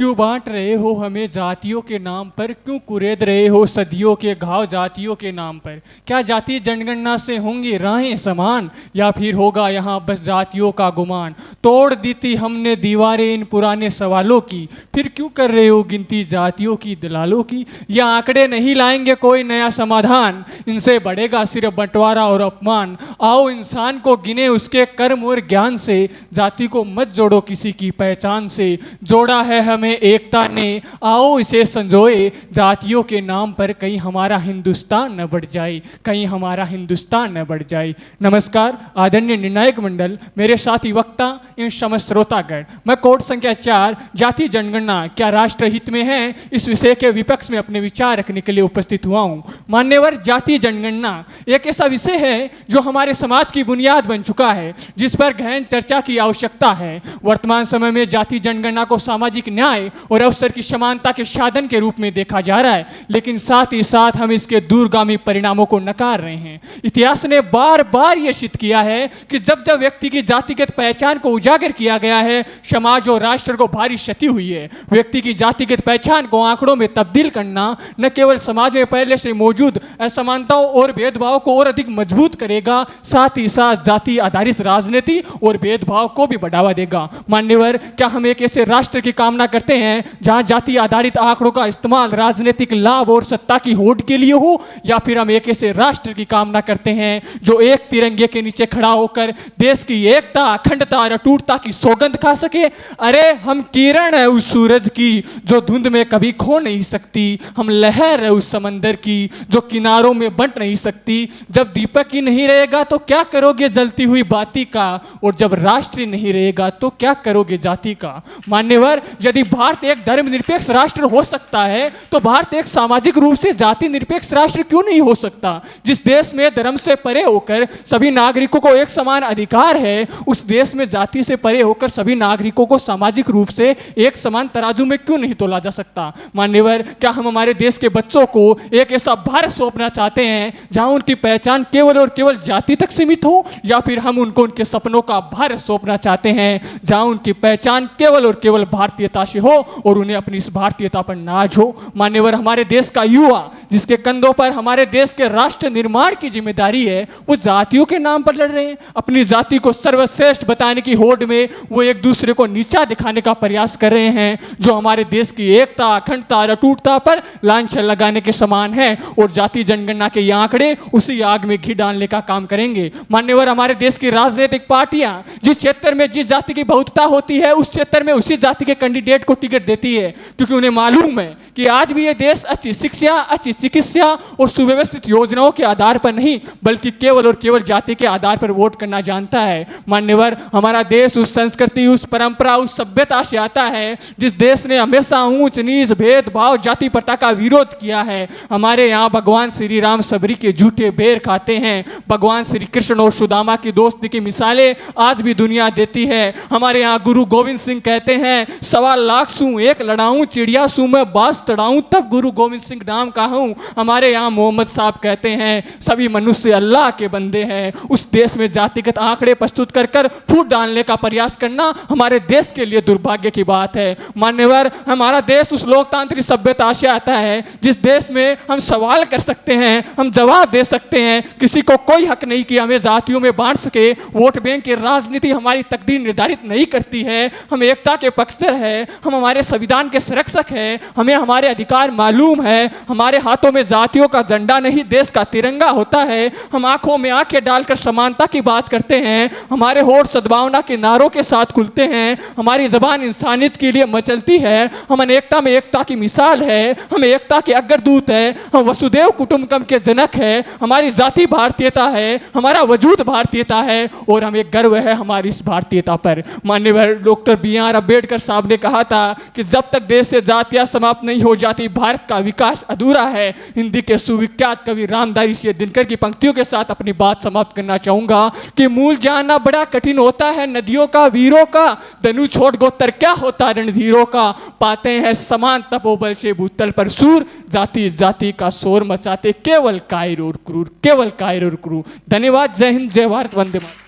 क्यों बांट रहे हो हमें जातियों के नाम पर, क्यों कुरेद रहे हो सदियों के घाव जातियों के नाम पर। क्या जाति जनगणना से होंगी राहें समान, या फिर होगा यहाँ बस जातियों का गुमान। तोड़ दी थी हमने दीवारें इन पुराने सवालों की, फिर क्यों कर रहे हो गिनती जातियों की दलालों की। यह आंकड़े नहीं लाएंगे कोई नया समाधान, इनसे बढ़ेगा सिर्फ बंटवारा और अपमान। आओ इंसान को गिने उसके कर्म और ज्ञान से, जाति को मत जोड़ो किसी की पहचान से। जोड़ा है हमें एकता ने, आओ इसे संजोए, जातियों के नाम पर कहीं हमारा हिंदुस्तान न बढ़ जाए, कहीं हमारा हिंदुस्तान न बढ़ जाए। नमस्कार आदरणीय निर्णायक मंडल, मेरे साथी वक्ता इन समस्त श्रोतागण। मैं कोड संख्या 4 जाति जनगणना क्या राष्ट्रहित में है, इस विषय के विपक्ष में अपने विचार रखने के लिए उपस्थित हुआ हूँ। मान्यवर, जाति जनगणना एक ऐसा विषय है जो हमारे समाज की बुनियाद बन चुका है, जिस पर गहन चर्चा की आवश्यकता है। वर्तमान समय में जाति जनगणना को सामाजिक न्याय और अवसर की समानता के साधन के रूप में देखा जा रहा है, लेकिन साथ ही साथ हम इसके दूरगामी परिणामों को नकार रहे हैं। इतिहास ने बार बार यह सिद्ध किया है कि जब जब व्यक्ति की जातिगत पहचान को उजागर किया गया है, समाज और राष्ट्र को भारी क्षति हुई है। व्यक्ति की जातिगत पहचान को आंकड़ों में तब्दील करना न केवल समाज में पहले से मौजूद असमानताओं और भेदभाव को और अधिक मजबूत करेगा, साथ ही साथ जाति आधारित राजनीति और भेदभाव को भी बढ़ावा देगा। मान्यवर, क्या हम एक ऐसे राष्ट्र की कामना करते हैं जहां जाति आधारित आंकड़ों का इस्तेमाल राजनीतिक लाभ और सत्ता की होड़ के लिए हो, या फिर हम एक ऐसे राष्ट्र की कामना करते हैं जो एक तिरंगे के नीचे खड़ा होकर देश की एकता, अखंडता और अटूटता की सौगंध खा सके। अरे हम किरण है उस सूरज की जो धुंध में कभी खो नहीं सकती, हम लहर है उस समंदर की जो किनारों में बंट नहीं सकती। जब दीपक ही नहीं रहेगा तो क्या करोगे जलती हुई बाती का, और जब राष्ट्र नहीं रहेगा तो क्या करोगे जाति का। मान्यवर, यदि भारत एक धर्मनिरपेक्ष राष्ट्र हो सकता है तो भारत एक सामाजिक रूप से जाति निरपेक्ष राष्ट्र क्यों नहीं हो सकता। जिस देश में धर्म से परे होकर सभी नागरिकों को एक समान अधिकार है, उस देश में जाति से परे होकर सभी नागरिकों को सामाजिक रूप से एक समान तराजू में क्यों नहीं तोला जा सकता। मान्यवर, क्या हम हमारे देश के बच्चों को एक ऐसा भारत सौंपना चाहते हैं जहां उनकी पहचान केवल और केवल जाति तक सीमित हो, या फिर हम उनको उनके सपनों का भारत सौंपना चाहते हैं जहां उनकी पहचान केवल और केवल भारतीयता से हो और उन्हें अपनी इस भारतीयता पर नाज हो। मान्यवर, हमारे देश का युवा जिसके कंधों पर हमारे देश के राष्ट्र निर्माण की जिम्मेदारी है, वो जातियों के नाम पर लड़ रहे हैं। अपनी जाति को सर्वश्रेष्ठ बताने की होड़ में वो एक दूसरे को नीचा दिखाने का प्रयास कर रहे हैं, जो हमारे देश की एकता, अखंडता और अटूटता पर लांछन लगाने के समान है। और जाति जनगणना के ये आंकड़े उसी आग में घी डालने का काम करेंगे। मान्यवर, हमारे देश की राजनीतिक पार्टियां जिस क्षेत्र में जिस जाति की बहुतता होती है, उस क्षेत्र में उसी जाति के कैंडिडेट को टिकट देती है, क्योंकि उन्हें मालूम है कि आज भी यह देश अच्छी शिक्षा, अच्छी चिकित्सा और सुव्यवस्थित योजनाओं के आधार पर नहीं, बल्कि केवल और केवल जाति के आधार पर वोट करना जानता है। मान्यवर, हमारा देश उस संस्कृति, उस परंपरा, उस सभ्यता से आता है जिस देश ने हमेशा ऊंच नीच, भेदभाव, जाति प्रथा का विरोध किया है। हमारे यहाँ भगवान श्री राम सबरी के झूठे बेर खाते हैं। भगवान श्री कृष्ण और सुदामा की दोस्ती की मिसालें आज भी दुनिया देती है। हमारे यहाँ गुरु गोविंद सिंह कहते हैं, 1.25 लाख सू एक लड़ाऊं, चिड़िया सू मैं बास तड़ाऊं, तब गुरु गोविंद सिंह नाम का हूं। हमारे यहाँ मोहम्मद साहब कहते हैं, सभी मनुष्य अल्लाह के बंदे हैं। उस देश में जातिगत आंकड़े प्रस्तुत कर कर फूट डालने का प्रयास करना हमारे देश के लिए दुर्भाग्य की बात है। मान्यवर, हमारा देश उस लोकतांत्रिक सभ्यता से आता है जिस देश में हम सवाल कर सकते हैं, हम जवाब दे सकते हैं। किसी को कोई हक नहीं कि हमें जातियों में बांट सके। वोट बैंक की राजनीति हमारी तकदीर निर्धारित नहीं करती है। हम एकता के पक्षधर है, हम हमारे संविधान के संरक्षक है, हमें हमारे अधिकार मालूम है। हमारे हाथों में जातियों का झंडा नहीं, देश का तिरंगा होता है। हम आंखों में आंखें डालकर समानता की बात करते हैं। हमारे होठ सद्भावना के नारों के साथ खुलते हैं। हमारी जबान इंसानियत के लिए मचलती है। हम अनेकता में एकता की मिसाल है, हम एकता के अग्रदूत है, हम वसुदेव कुटुंबकम के जनक है। हमारी जाति भारतीयता है, हमारा वजूद भारतीयता है, और हमें गर्व है हमारी इस भारतीयता पर। माननीय डॉक्टर BR अम्बेडकर साहब ने कहा था कि जब तक देश से जातियां समाप्त नहीं हो जाती, भारत का विकास अधूरा है। हिंदी के सुविख्यात कवि रामधारी सिंह दिनकर की पंक्तियों के साथ अपनी बात समाप्त करना चाहूंगा कि मूल जानना बड़ा कठिन होता है नदियों का, वीरों का, धनु छोड़ गोत्र क्या होता रणधीरों का। पाते हैं समान तपोबल से भूतल पर सूर, जाति जाति का शोर मचाते केवल कायर और क्रूर, केवल कायर और क्रूर। धन्यवाद। जय हिंद, जय भारत, वंदे मातरम।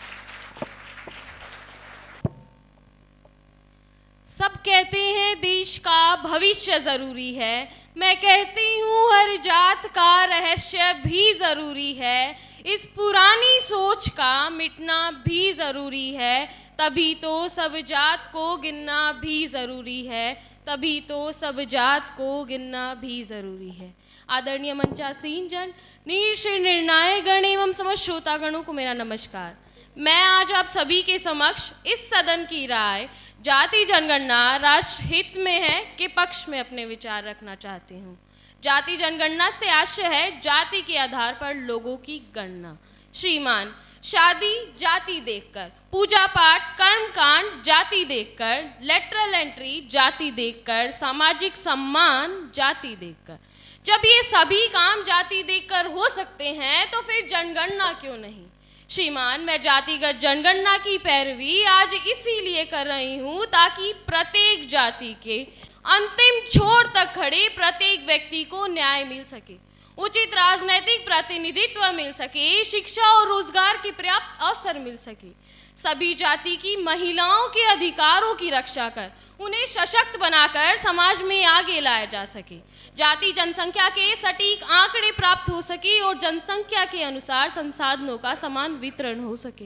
सब कहते हैं देश का भविष्य जरूरी है, मैं कहती हूँ हर जात का रहस्य भी जरूरी है, इस पुरानी सोच का मिटना भी जरूरी है, तभी तो सब जात को गिनना भी जरूरी है, तभी तो सब जात को गिनना भी जरूरी है। आदरणीय मंचासीन जन, नीर निर्णायक गण एवं समस्त श्रोतागणों को मेरा नमस्कार। मैं आज आप सभी के समक्ष इस सदन की राय जाति जनगणना राष्ट्र हित में है के पक्ष में अपने विचार रखना चाहती हूँ। जाति जनगणना से आशय है जाति के आधार पर लोगों की गणना। श्रीमान, शादी जाति देखकर, पूजा पाठ कर्म कांड जाति देखकर, लेटरल एंट्री जाति देखकर, सामाजिक सम्मान जाति देखकर। जब ये सभी काम जाति देखकर हो सकते हैं तो फिर जनगणना क्यों नहीं? श्रीमान, मैं जातिगत जनगणना की पैरवी आज इसीलिए कर रही हूँ ताकि प्रत्येक जाति के अंतिम छोर तक खड़े प्रत्येक व्यक्ति को न्याय मिल सके, उचित राजनैतिक प्रतिनिधित्व मिल सके, शिक्षा और रोजगार के पर्याप्त अवसर मिल सके, सभी जाति की महिलाओं के अधिकारों की रक्षा कर उन्हें सशक्त बनाकर समाज में आगे लाया जा सके, जाति जनसंख्या के सटीक आंकड़े प्राप्त हो सके और जनसंख्या के अनुसार संसाधनों का समान वितरण हो सके।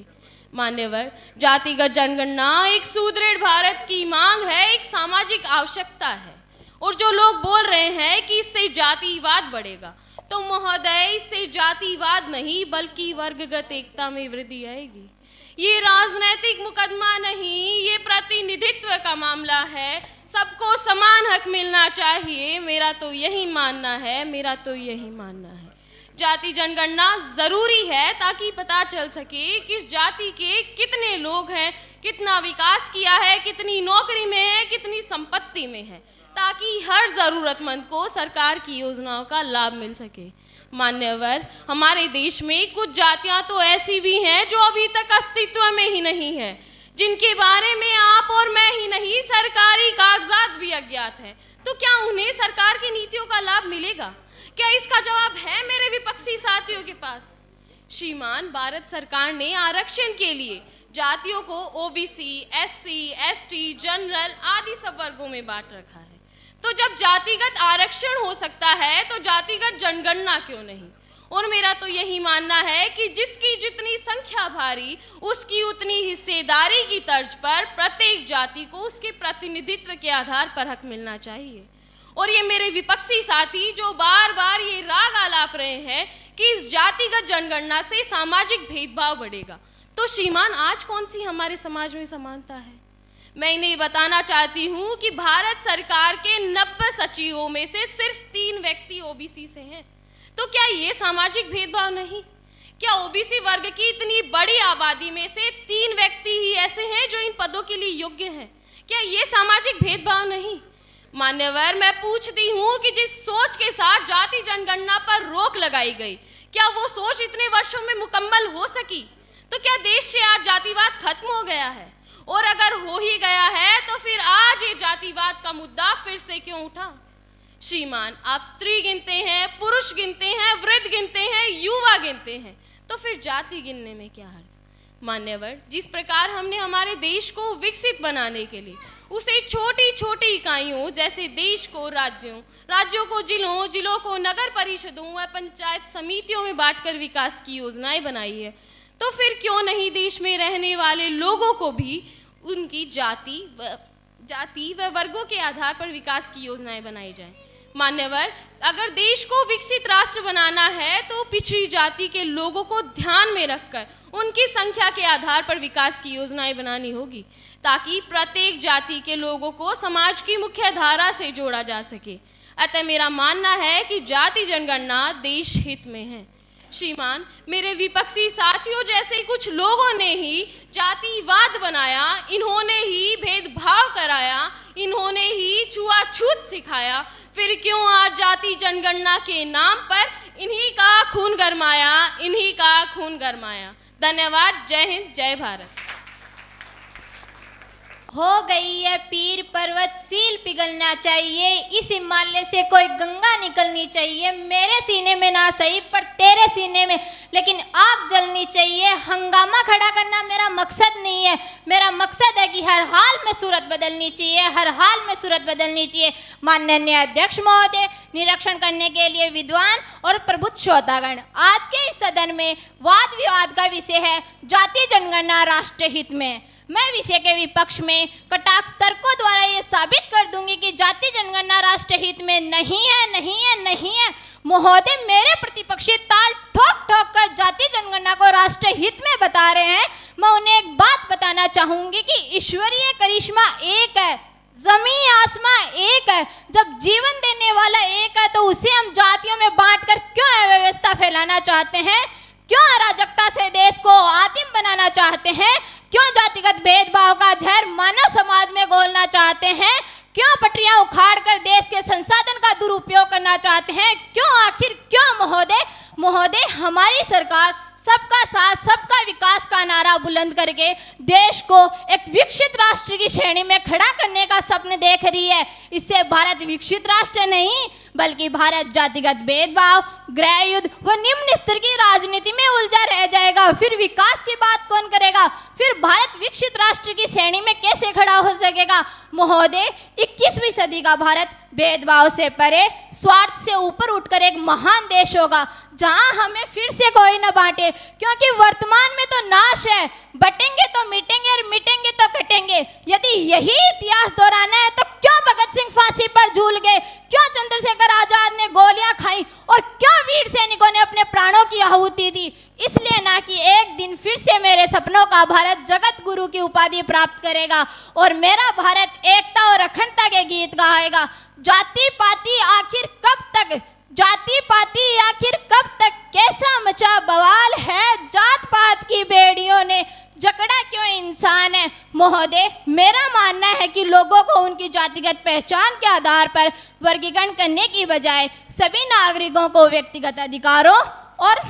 मान्यवर, जातिगत जनगणना एक सुदृढ़ भारत की मांग है, एक सामाजिक आवश्यकता है। और जो लोग बोल रहे हैं कि इससे जातिवाद बढ़ेगा, तो महोदय, इससे जातिवाद नहीं बल्कि वर्गगत एकता में वृद्धि आएगी। ये राजनैतिक मुकदमा नहीं, ये प्रतिनिधित्व का मामला है। सबको समान हक मिलना चाहिए, मेरा तो यही मानना है, मेरा तो यही मानना है। जाति जनगणना जरूरी है ताकि पता चल सके किस जाति के कितने लोग हैं, कितना विकास किया है, कितनी नौकरी में है, कितनी संपत्ति में है, ताकि हर जरूरतमंद को सरकार की योजनाओं का लाभ मिल सके। मान्यवर, हमारे देश में कुछ जातियां तो ऐसी भी हैं जो अभी तक अस्तित्व में ही नहीं है, जिनके बारे में आप और मैं ही नहीं, सरकारी कागजात भी अज्ञात हैं। तो क्या उन्हें सरकार की नीतियों का लाभ मिलेगा? क्या इसका जवाब है मेरे विपक्षी साथियों के पास? श्रीमान, भारत सरकार ने आरक्षण के लिए जातियों को ओबीसी, एससी, एसटी, जनरल आदि सब वर्गों में बांट रखा है। तो जब जातिगत आरक्षण हो सकता है तो जातिगत जनगणना क्यों नहीं? और मेरा तो यही मानना है कि जिसकी जितनी संख्या भारी उसकी उतनी हिस्सेदारी की तर्ज पर प्रत्येक जाति को उसके प्रतिनिधित्व के आधार पर हक मिलना चाहिए। और ये मेरे विपक्षी साथी जो बार बार ये राग आलाप रहे हैं कि इस जातिगत जनगणना से सामाजिक भेदभाव बढ़ेगा, तो श्रीमान, आज कौन सी हमारे समाज में समानता है? मैं इन्हें बताना चाहती हूँ कि भारत सरकार के 90 सचिवों में से सिर्फ 3 व्यक्ति ओबीसी से हैं। तो क्या ये सामाजिक भेदभाव नहीं? क्या ओबीसी वर्ग की इतनी बड़ी आबादी में से 3 व्यक्ति ही ऐसे हैं जो इन पदों के लिए योग्य हैं? क्या ये सामाजिक भेदभाव नहीं? मान्यवर, मैं पूछती हूँ कि जिस सोच के साथ जाति जनगणना पर रोक लगाई गई, क्या वो सोच इतने वर्षों में मुकम्मल हो सकी? तो क्या देश से आज जातिवाद खत्म हो गया है? और अगर हो ही गया है तो फिर आज ये जातिवाद का मुद्दा फिर से क्यों उठा? श्रीमान, आप स्त्री गिनते हैं, पुरुष गिनते हैं, वृद्ध गिनते हैं, युवा गिनते हैं, तो फिर जाति गिनने में क्या हर्ज? मान्यवर, जिस प्रकार हमने हमारे देश को विकसित बनाने के लिए उसे छोटी छोटी इकाइयों जैसे देश को राज्यों, राज्यों को जिलों, जिलों को नगर परिषदों व पंचायत समितियों में बांटकर विकास की योजनाएं बनाई है, तो फिर क्यों नहीं देश में रहने वाले लोगों को भी उनकी जाति व वर्गों के आधार पर विकास की योजनाएं बनाई जाएं? मान्यवर, अगर देश को विकसित राष्ट्र बनाना है तो पिछड़ी जाति के लोगों को ध्यान में रखकर उनकी संख्या के आधार पर विकास की योजनाएं बनानी होगी, ताकि प्रत्येक जाति के लोगों को समाज की मुख्य धारा से जोड़ा जा सके। अतः मेरा मानना है कि जाति जनगणना देश हित में है। श्रीमान, मेरे विपक्षी साथियों जैसे कुछ लोगों ने ही जातिवाद बनाया, इन्होंने ही भेदभाव कराया, इन्होंने ही छुआछूत सिखाया, फिर क्यों आज जाति जनगणना के नाम पर इन्हीं का खून गरमाया, इन्हीं का खून गरमाया। धन्यवाद। जय हिंद, जय भारत। हो गई है पीर पर्वत सील पिघलना चाहिए, इस हिमालय से कोई गंगा निकलनी चाहिए, मेरे सीने में ना सही पर तेरे सीने में लेकिन आग जलनी चाहिए। हंगामा खड़ा करना मेरा मकसद नहीं है, मेरा मकसद है कि हर हाल में सूरत बदलनी चाहिए, हर हाल में सूरत बदलनी चाहिए। माननीय अध्यक्ष महोदय, निरीक्षण करने के लिए विद्वान और प्रबुद्ध श्रोतागण, आज के इस सदन में वाद विवाद का विषय है जाति जनगणना राष्ट्र हित में। मैं विषय के विपक्ष में कटाक्ष तर्कों द्वारा ये साबित कर दूंगी कि जाति जनगणना राष्ट्र हित में नहीं है, नहीं है, नहीं है। महोदय, मेरे प्रतिपक्षी ताल ठोक ठोक कर जाति जनगणना को राष्ट्र हित में बता रहे हैं। मैं उन्हें एक बात बताना चाहूंगी कि ईश्वरीय करिश्मा एक है, जमीन आसमां एक है। जब जीवन देने वाला एक है तो उसे हम जातियों में बांटकर क्यों अव्यवस्था फैलाना चाहते हैं? क्यों अराजकता से देश को आदिम बनाना चाहते हैं? क्यों जातिगत भेदभाव का जहर मानव समाज में घोलना चाहते हैं? क्यों पटरियां उखाड़कर देश के संसाधन का दुरुपयोग करना चाहते हैं? क्यों, आखिर क्यों महोदय, हमारी सरकार सबका साथ सबका विकास का नारा बुलंद करके देश को एक विकसित राष्ट्र की श्रेणी में खड़ा करने का स्वप्न देख रही है। इससे भारत विकसित राष्ट्र नहीं बल्कि भारत जातिगत भेदभाव, गृह युद्ध व निम्न स्तर की राजनीति में उलझा रह जाएगा। फिर विकास की बात कौन करेगा? फिर भारत विकसित राष्ट्र की श्रेणी में कैसे खड़ा हो सकेगा? महोदय, 21वीं सदी का भारत भेदभाव से परे, स्वार्थ से ऊपर उठकर एक महान देश होगा जहां हमें फिर से कोई न बांटे, क्योंकि वर्तमान में तो नाश है, बटेंगे तो मिटेंगे और मिटेंगे तो कटेंगे। यदि यही इतिहास दोहराना है तो क्यों भगत सिंह फांसी पर झूल गए? क्यों चंद्रशेखर आजाद ने गोलियां खाई? और क्यों वीर सैनिकों ने अपने प्राणों की आहुति दी? इसलिए ना कि एक दिन फिर से मेरे सपनों का भारत जगत गुरु की उपाधि प्राप्त करेगा और मेरा भारत एकता और अखंडता के गीत गाएगा। जाति पाति आखिर कब तक, जाति पाति आखिर कब तक, कैसा मचा बवाल है, जात पात की बेड़ियों ने जकड़ा क्यों इंसान है? महोदय, मेरा मानना है कि लोगों को उनकी जातिगत पहचान के आधार पर वर्गीकरण करने की बजाय सभी नागरिकों को व्यक्तिगत अधिकारों और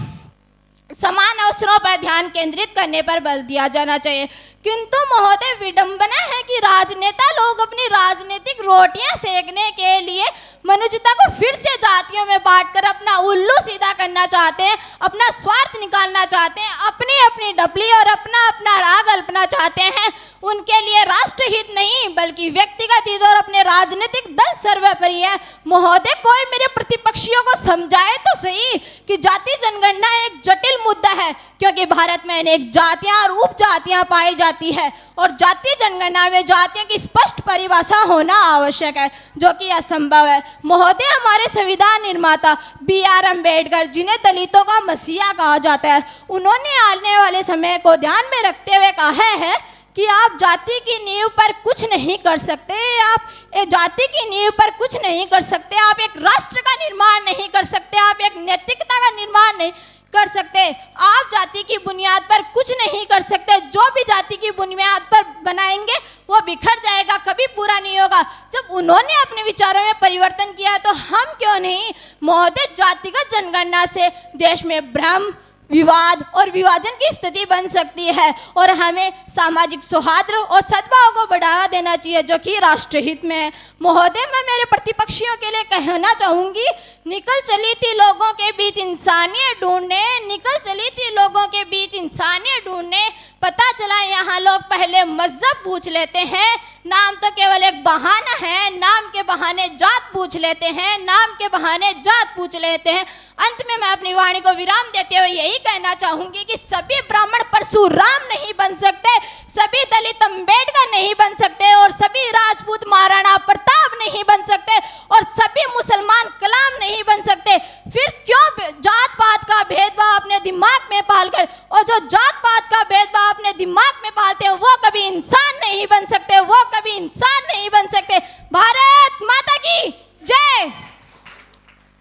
समान अवसरों पर ध्यान केंद्रित करने पर बल दिया जाना चाहिए। किंतु महोदय, विडंबना है कि राजनेता लोग अपनी राजनीतिक रोटियां सेकने के लिए मनुष्यता को फिर से जातियों में बांटकर अपना उल्लू सीधा करना चाहते हैं, अपना स्वार्थ निकालना चाहते हैं, अपनी अपनी डपली और अपना अपना राग अल्पना चाहते हैं। उनके लिए राष्ट्रहित नहीं बल्कि व्यक्तिगत हित और अपने राजनीतिक दल सर्वोपरि है। महोदय, कोई मेरे प्रतिपक्षियों को समझाए तो सही कि जाति जनगणना एक जटिल मुद्दा है, क्योंकि भारत में अनेक जातियां और उपजातियां पाई जाती है और जाति जनगणना में जातियों की स्पष्ट परिभाषा होना आवश्यक है, जो कि असंभव है। महोदय, हमारे संविधान निर्माता BR अम्बेडकर, जिन्हें दलितों का मसीहा कहा जाता है, उन्होंने आने वाले समय को ध्यान में रखते हुए कहा है कि आप जाति की नींव पर कुछ नहीं कर सकते, आप जाति की नींव पर कुछ नहीं कर सकते, आप एक राष्ट्र का निर्माण नहीं कर सकते, आप एक नैतिकता का निर्माण नहीं कर सकते, आप जाति की बुनियाद पर कुछ नहीं कर सकते। जो भी जाति की बुनियाद पर बनाएंगे वो बिखर जाएगा, कभी पूरा नहीं होगा। जब उन्होंने अपने विचारों में परिवर्तन किया तो हम क्यों नहीं? महोदय, जातिगत जनगणना से देश में भ्रम, विवाद और विभाजन की स्थिति बन सकती है और हमें सामाजिक सौहार्द और सद्भाव को बढ़ावा देना चाहिए, जो कि राष्ट्रहित में है। महोदय, मैं मेरे प्रतिपक्षियों के लिए कहना चाहूंगी, निकल चली थी लोगों के बीच इंसानियत ढूंढने, निकल चली थी लोगों के बीच इंसानियत ढूंढने, पता चला यहाँ लोग पहले मजहब पूछ लेते हैं, नाम तो केवल एक बहाना है, नाम के बहाने जात पूछ लेते हैं, नाम के बहाने जात पूछ लेते हैं। अंत में मैं अपनी वाणी को विराम देते हुए यही कहना चाहूंगी कि सभी ब्राह्मण परशुराम नहीं बन सकते, सभी दलित अम्बेडकर नहीं बन सकते और सभी राजपूत महाराणा प्रताप नहीं बन सकते और सभी मुसलमान कलाम नहीं बन सकते। फिर क्यों जात पात का भेदभाव अपने दिमाग में पालकर, और जो जात पात का भेदभाव अपने दिमाग में पालते हैं वो कभी इंसान नहीं बन सकते, वो कभी इंसान नहीं बन सकते। भारत माता की जय।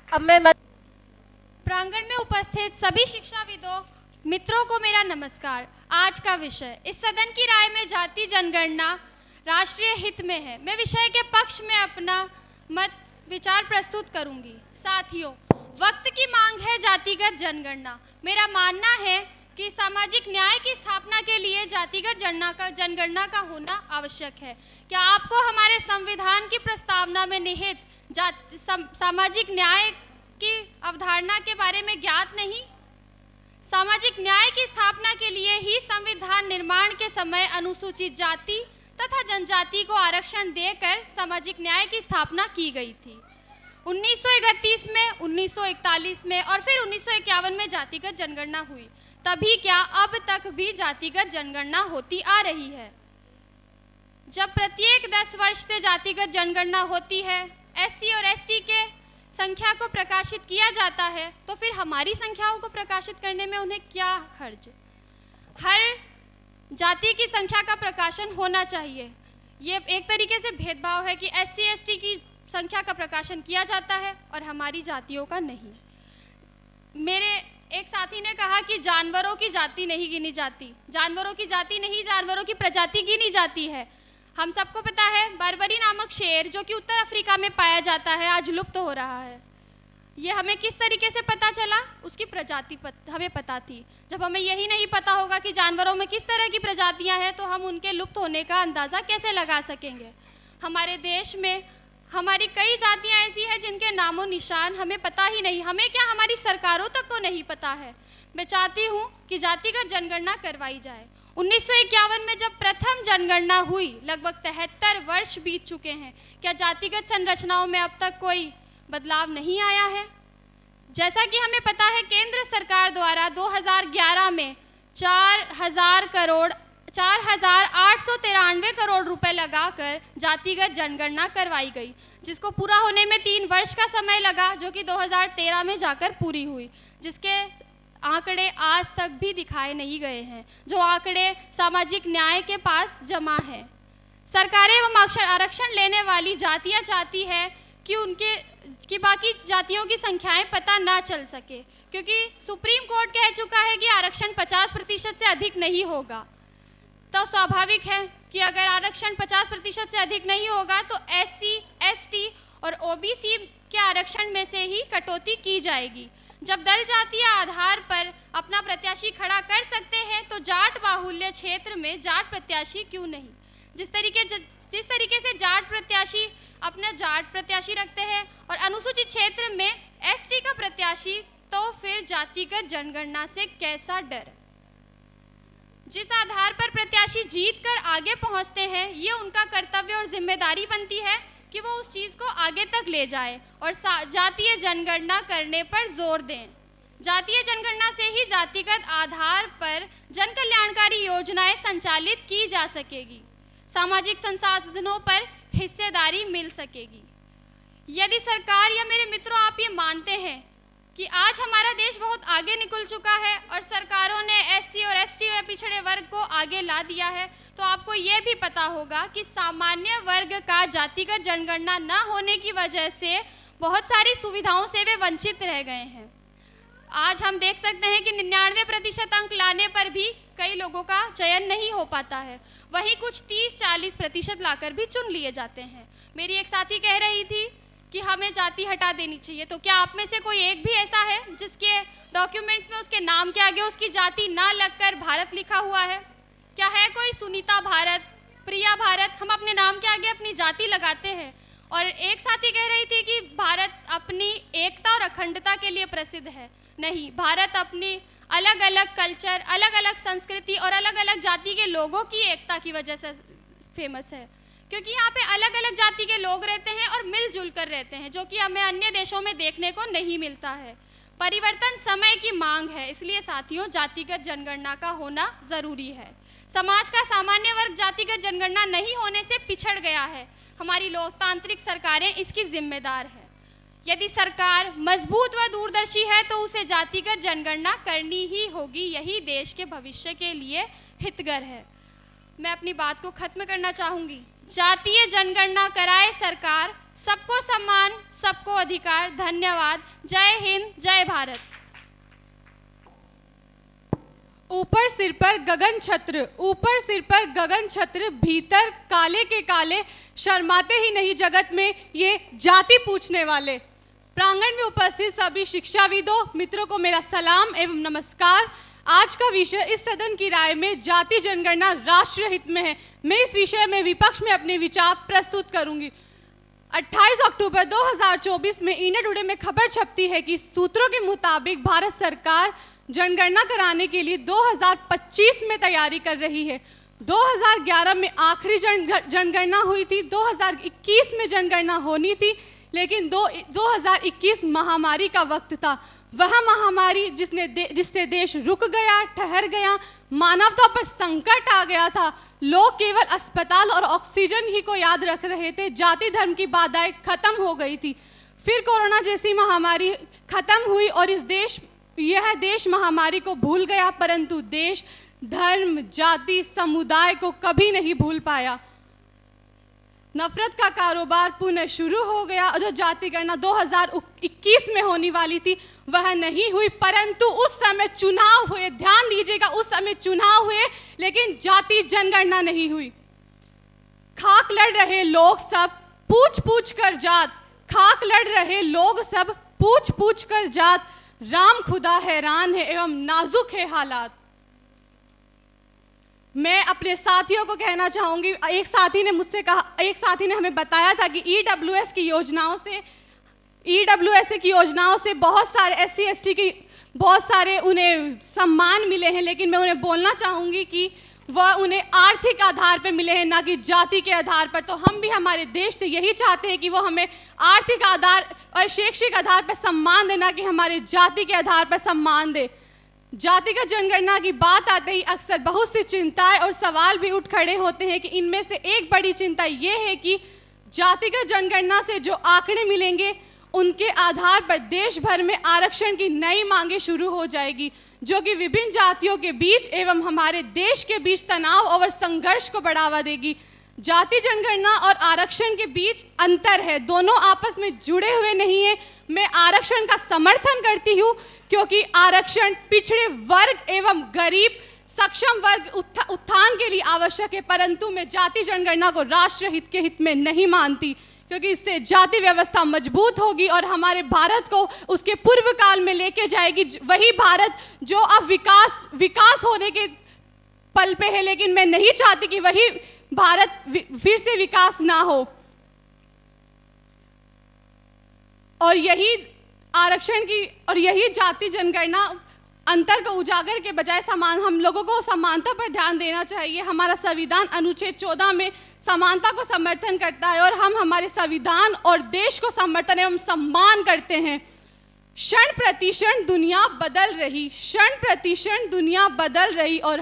अब मैं प्रांगण में उपस्थित सभी शिक्षाविदों मित्रों को मेरा नमस्कार। आज का विषय इस सदन की राय में जाति जनगणना राष्ट्रीय हित में है। मैं विषय के पक्ष में अपना मत विचार प्रस्तुत करूंगी। साथियों, वक्त की मांग है जातिगत जनगणना। मेरा मानना है कि सामाजिक न्याय की स्थापना के लिए जातिगत जनगणना का होना आवश्यक है। क्या आपको हमारे संविधान की प्रस्तावना में निहित सामाजिक न्याय की अवधारणा के बारे में ज्ञात नहीं? सामाजिक न्याय की स्थापना के लिए ही संविधान निर्माण के समय अनुसूचित जाति तथा जनजाति को आरक्षण देकर सामाजिक न्याय की स्थापना की गई थी। 1931 में, 1941 में और फिर 1951 में जातिगत जनगणना हुई। तभी क्या अब तक भी जातिगत जनगणना होती आ रही है? जब प्रत्येक 10 वर्ष से जातिगत जनगणना होती है, एससी और एसटी के संख्या को प्रकाशित किया जाता है, तो फिर हमारी संख्याओं को प्रकाशित करने में उन्हें क्या हर्ज? हर जाति की संख्या का प्रकाशन होना चाहिए। ये एक तरीके से भेदभाव है कि एससी एसटी की संख्या का प्रकाशन किया जाता है और हमारी जातियों का नहीं। मेरे एक साथी ने कहा कि जानवरों की जाति नहीं गिनी जाती। जानवरों की जाति नहीं, जानवरों की प्रजाति गिनी जाती है। हम सबको पता है बर्बरी नामक शेर जो कि उत्तर अफ्रीका में पाया जाता है, आज लुप्त हो रहा है। ये हमें किस तरीके से पता चला? उसकी प्रजाति हमें पता थी। जब हमें यही नहीं पता होगा कि जानवरों में किस तरह की प्रजातियां हैं, तो हम उनके लुप्त होने का अंदाज़ा कैसे लगा सकेंगे? हमारे देश में हमारी कई जातियां ऐसी हैं जिनके नामो निशान हमें पता ही नहीं। हमें क्या, हमारी सरकारों तक को नहीं पता है। मैं चाहती हूँ कि जातिगत जनगणना करवाई जाए। 1951 में जब प्रथम जनगणना हुई, लगभग 73 वर्ष बीत चुके हैं। क्या जातिगत संरचनाओं में अब तक कोई बदलाव नहीं आया है? जैसा कि हमें पता है, केंद्र सरकार द्वारा 2011 में 4,893 करोड़ रुपए लगाकर जातिगत जनगणना करवाई गई, जिसको पूरा होने में 3 वर्ष का समय लगा, जो कि 2013 में जाकर पूरी हुई, जिसके आंकड़े आज तक भी दिखाए नहीं गए हैं, जो आंकड़े सामाजिक न्याय के पास जमा है। सरकारें एवं आरक्षण लेने वाली जातियां चाहती है कि बाकी जातियों की संख्याएं पता ना चल सके, क्योंकि सुप्रीम कोर्ट कह चुका है कि आरक्षण 50% से अधिक नहीं होगा। तो स्वाभाविक है कि अगर आरक्षण 50% से अधिक नहीं होगा तो एससी, एसटी और ओबीसी के आरक्षण में से ही कटौती की जाएगी। जब दल जातीय आधार पर अपना प्रत्याशी खड़ा कर सकते हैं, तो जाट बाहुल्य क्षेत्र में जाट प्रत्याशी क्यों नहीं? जिस तरीके से जाट प्रत्याशी अपने जाट प्रत्याशी रखते हैं और अनुसूचित क्षेत्र में एसटी का प्रत्याशी, तो फिर जातिगत जनगणना से कैसा डर? जिस आधार पर प्रत्याशी जीत कर आगे पहुंचते हैं, ये उनका कर्तव्य और जिम्मेदारी बनती है कि वो उस चीज़ को आगे तक ले जाए और जातीय जनगणना करने पर जोर दें। जातीय जनगणना से ही जातिगत आधार पर जन कल्याणकारी योजनाएं संचालित की जा सकेगी, सामाजिक संसाधनों पर हिस्सेदारी मिल सकेगी। यदि सरकार या मेरे मित्रों आप ये मानते हैं कि आज हमारा देश बहुत आगे निकल चुका है और सरकारों ने एससी और एसटी या पिछड़े वर्ग को आगे ला दिया है, तो आपको ये भी पता होगा कि सामान्य वर्ग का जातिगत जनगणना न होने की वजह से बहुत सारी सुविधाओं से वे वंचित रह गए हैं। आज हम देख सकते हैं कि 99% अंक लाने पर भी कई लोगों का चयन नहीं हो पाता है, वहीं कुछ 30-40% लाकर भी चुन लिए जाते हैं। मेरी एक साथी कह रही थी कि हमें जाति हटा देनी चाहिए, तो क्या आप में से कोई एक भी ऐसा है जिसके डॉक्यूमेंट्स में उसके नाम के आगे उसकी जाति ना लगकर भारत लिखा हुआ है? क्या है कोई सुनीता भारत, प्रिया भारत? हम अपने नाम के आगे अपनी जाति लगाते हैं। और एक साथी कह रही थी कि भारत अपनी एकता और अखंडता के लिए प्रसिद्ध है। नहीं, भारत अपनी अलग अलग कल्चर, अलग अलग संस्कृति और अलग अलग जाति के लोगों की एकता की वजह से फेमस है, क्योंकि यहाँ पे अलग अलग जाति के लोग रहते हैं और मिलजुल कर रहते हैं, जो कि हमें अन्य देशों में देखने को नहीं मिलता है। परिवर्तन समय की मांग है, इसलिए साथियों जातिगत जनगणना का होना ज़रूरी है। समाज का सामान्य वर्ग जातिगत जनगणना नहीं होने से पिछड़ गया है। हमारी लोकतांत्रिक सरकारें इसकी जिम्मेदार है। यदि सरकार मजबूत व दूरदर्शी है तो उसे जातिगत जनगणना करनी ही होगी, यही देश के भविष्य के लिए हितकर है। मैं अपनी बात को खत्म करना चाहूँगी। जातीय जनगणना कराए सरकार, सबको सम्मान, सबको अधिकार। धन्यवाद। जय हिंद, जय भारत। ऊपर सिर पर गगन छत्र, ऊपर सिर पर गगन छत्र, भीतर काले के काले, शर्माते ही नहीं जगत में ये जाति पूछने वाले। प्रांगण में उपस्थित सभी शिक्षाविदों, मित्रों को मेरा सलाम एवं नमस्कार। आज का विषय इस सदन की राय में जाति जनगणना राष्ट्रीय हित में है। मैं इस विषय में विपक्ष में अपने विचार प्रस्तुत करूंगी। 28 अक्टूबर 2024 में इंडिया टुडे में खबर छपती है कि सूत्रों के मुताबिक भारत सरकार जनगणना कराने के लिए 2025 में तैयारी कर रही है। 2011 में आखिरी जनगणना हुई थी, 2021 में जनगणना होनी थी, लेकिन 2021 महामारी का वक्त था। वह महामारी जिससे देश रुक गया, ठहर गया, मानवता पर संकट आ गया था। लोग केवल अस्पताल और ऑक्सीजन ही को याद रख रहे थे। जाति धर्म की बाधाएं खत्म हो गई थी। फिर कोरोना जैसी महामारी खत्म हुई और यह देश महामारी को भूल गया, परंतु देश धर्म, जाति, समुदाय को कभी नहीं भूल पाया। नफरत का कारोबार पुनः शुरू हो गया और जो जाति गणना 2021 में होने वाली थी वह नहीं हुई, परंतु उस समय चुनाव हुए। ध्यान दीजिएगा, उस समय चुनाव हुए लेकिन जाति जनगणना नहीं हुई। खाक लड़ रहे लोग सब पूछ पूछ कर जात, खाक लड़ रहे लोग सब पूछ पूछ कर जात, राम खुदा हैरान है एवं नाजुक है हालात। मैं अपने साथियों को कहना चाहूँगी, एक साथी ने हमें बताया था कि ईडब्ल्यूएस की योजनाओं से बहुत सारे SC ST की बहुत सारे उन्हें सम्मान मिले हैं, लेकिन मैं उन्हें बोलना चाहूँगी कि वह उन्हें आर्थिक आधार पर मिले हैं, ना कि जाति के आधार पर। तो हम भी हमारे देश से यही चाहते हैं कि वो हमें आर्थिक आधार और शैक्षिक आधार पर सम्मान देना, कि हमारे जाति के आधार पर सम्मान दे। जातिगत जनगणना की बात आते ही अक्सर बहुत सी चिंताएं और सवाल भी उठ खड़े होते हैं कि इनमें से एक बड़ी चिंता ये है कि जातिगत जनगणना से जो आंकड़े मिलेंगे उनके आधार पर देश भर में आरक्षण की नई मांगे शुरू हो जाएगी, जो कि विभिन्न जातियों के बीच एवं हमारे देश के बीच तनाव और संघर्ष को बढ़ावा देगी। जाति जनगणना और आरक्षण के बीच अंतर है, दोनों आपस में जुड़े हुए नहीं है। मैं आरक्षण का समर्थन करती हूँ क्योंकि आरक्षण पिछड़े वर्ग एवं गरीब सक्षम वर्ग उत्थान के लिए आवश्यक है, परंतु मैं जाति जनगणना को राष्ट्रीय हित के हित में नहीं मानती, क्योंकि इससे जाति व्यवस्था मजबूत होगी और हमारे भारत को उसके पूर्व काल में लेके जाएगी। वही भारत जो अब विकास होने के पल पे है, लेकिन मैं नहीं चाहती कि वही भारत फिर से विकास ना हो। और यही आरक्षण की और यही जाति जनगणना अंतर को उजागर के बजाय हम लोगों को समानता पर ध्यान देना चाहिए। हमारा संविधान अनुच्छेद 14 में समानता को समर्थन करता है और हम हमारे संविधान और देश को समर्थन एवं सम्मान करते हैं। क्षण प्रतिक्षण दुनिया बदल रही, क्षण प्रतिक्षण दुनिया बदल रही और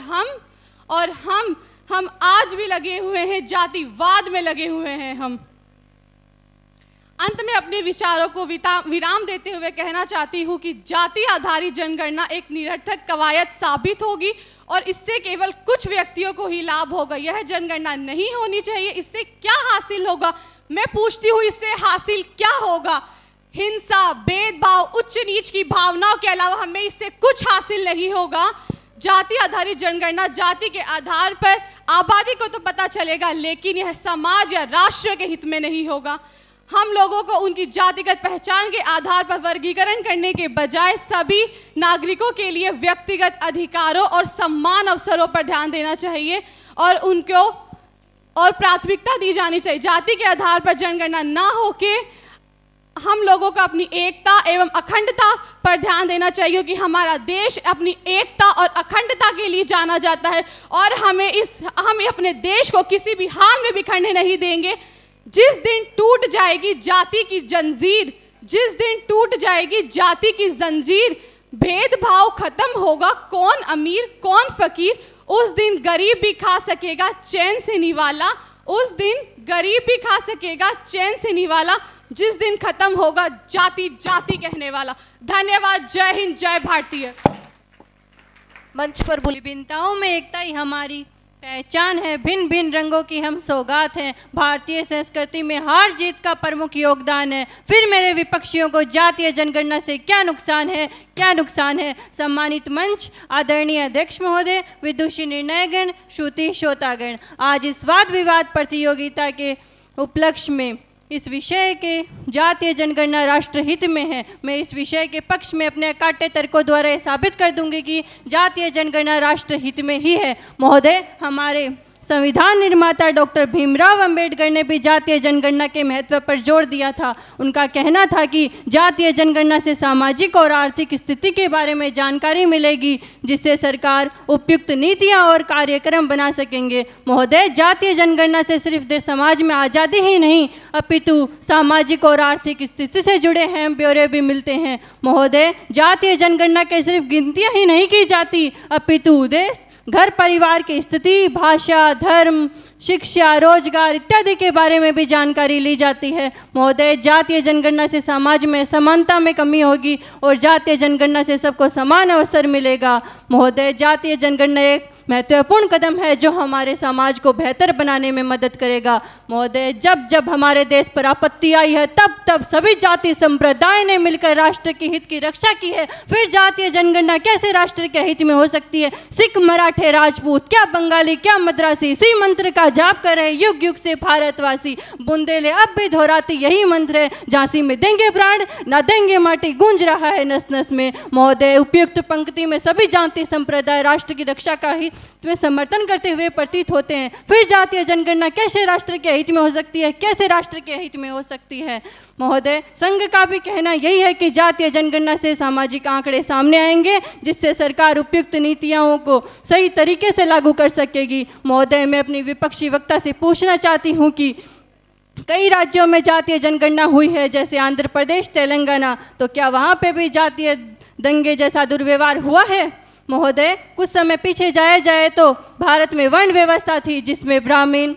हम आज भी लगे हुए हैं, जातिवाद में लगे हुए हैं। हम अंत में अपने विचारों को विराम देते हुए कहना चाहती हूँ कि जाति आधारित जनगणना एक निरर्थक कवायद साबित होगी और इससे केवल कुछ व्यक्तियों को ही लाभ होगा। यह जनगणना नहीं होनी चाहिए। इससे क्या हासिल होगा? मैं पूछती हूँ, इससे हासिल क्या होगा? हिंसा, भेदभाव, उच्च नीच की भावनाओं के अलावा हमें इससे कुछ हासिल नहीं होगा। जाति आधारित जनगणना जाति के आधार पर आबादी को तो पता चलेगा, लेकिन यह समाज या राष्ट्र के हित में नहीं होगा। हम लोगों को उनकी जातिगत पहचान के आधार पर वर्गीकरण करने के बजाय सभी नागरिकों के लिए व्यक्तिगत अधिकारों और समान अवसरों पर ध्यान देना चाहिए और उनको और प्राथमिकता दी जानी चाहिए। जाति के आधार पर जनगणना ना होके हम लोगों को अपनी एकता एवं अखंडता पर ध्यान देना चाहिए, क्योंकि हमारा देश अपनी एकता और अखंडता के लिए जाना जाता है और हम अपने देश को किसी भी हाल में बिखरने नहीं देंगे। जिस दिन टूट जाएगी जाति की जंजीर, जिस दिन टूट जाएगी जाति की जंजीर, भेदभाव खत्म होगा, कौन अमीर कौन फकीर, उस दिन गरीब भी खा सकेगा चैन से निवाला, उस दिन गरीब भी खा सकेगा चैन से निवाला, जिस दिन खत्म होगा जाति जाति कहने वाला। धन्यवाद। जय हिंद, जय भारतीय। मंच पर विभिन्नताओं में एकता ही हमारी पहचान है, भिन्न भिन्न रंगों की हम सौगात हैं, भारतीय संस्कृति में हार जीत का प्रमुख योगदान है। फिर मेरे विपक्षियों को जातीय जनगणना से क्या नुकसान है? सम्मानित मंच, आदरणीय अध्यक्ष महोदय, विदुषी निर्णयगण, श्रुति श्रोतागण, आज इस वाद विवाद प्रतियोगिता के उपलक्ष्य में इस विषय के जातीय जनगणना राष्ट्रहित में है। मैं इस विषय के पक्ष में अपने अकाट्य तर्कों द्वारा यह साबित कर दूंगी कि जातीय जनगणना राष्ट्रहित में ही है। महोदय, हमारे संविधान निर्माता डॉक्टर भीमराव अंबेडकर ने भी जातीय जनगणना के महत्व पर जोर दिया था। उनका कहना था कि जातीय जनगणना से सामाजिक और आर्थिक स्थिति के बारे में जानकारी मिलेगी, जिससे सरकार उपयुक्त नीतियां और कार्यक्रम बना सकेंगे। महोदय, जातीय जनगणना से सिर्फ समाज में आज़ादी ही नहीं अपितु सामाजिक और आर्थिक स्थिति से जुड़े अहम ब्यौरे भी मिलते हैं। महोदय, जातीय जनगणना के सिर्फ गिनतियाँ ही नहीं की जाती अपितु देश घर परिवार की स्थिति, भाषा, धर्म, शिक्षा, रोजगार इत्यादि के बारे में भी जानकारी ली जाती है। महोदय, जातीय जनगणना से समाज में समानता में कमी होगी और जातीय जनगणना से सबको समान अवसर मिलेगा। महोदय, जातीय जनगणना एक महत्वपूर्ण कदम है जो हमारे समाज को बेहतर बनाने में मदद करेगा। महोदय, जब जब हमारे देश पर आपत्ति आई है तब तब सभी जाति संप्रदाय ने मिलकर राष्ट्र के हित की रक्षा की है। फिर जातीय जनगणना कैसे राष्ट्र के हित में हो सकती है? सिख, मराठे, राजपूत, क्या बंगाली, क्या मद्रासी, इसी मंत्र का जाप कर रहे युग युग से भारतवासी। बुंदेले अब भी दोहराती यही मंत्र है, झांसी में देंगे प्राण ना देंगे माटी, गूंज रहा है नस नस में। महोदय, उपयुक्त पंक्ति में सभी जाति संप्रदाय राष्ट्र की रक्षा का हित में समर्थन करते हुए प्रतीत होते हैं। फिर जातीय जनगणना कैसे राष्ट्र के हित में हो सकती है? कैसे राष्ट्र के हित में हो सकती है? महोदय, संघ का भी कहना यही है कि जातीय जनगणना से सामाजिक आंकड़े सामने आएंगे, जिससे सरकार उपयुक्त नीतियों को सही तरीके से लागू कर सकेगी। महोदय, मैं अपनी विपक्षी वक्ता से पूछना चाहती हूँ कि कई राज्यों में जातीय जनगणना हुई है, जैसे आंध्र प्रदेश, तेलंगाना, तो क्या वहाँ पे भी जातीय दंगे जैसा दुर्व्यवहार हुआ है? महोदय, कुछ समय पीछे जाया जाए तो भारत में वर्ण व्यवस्था थी, जिसमें ब्राह्मण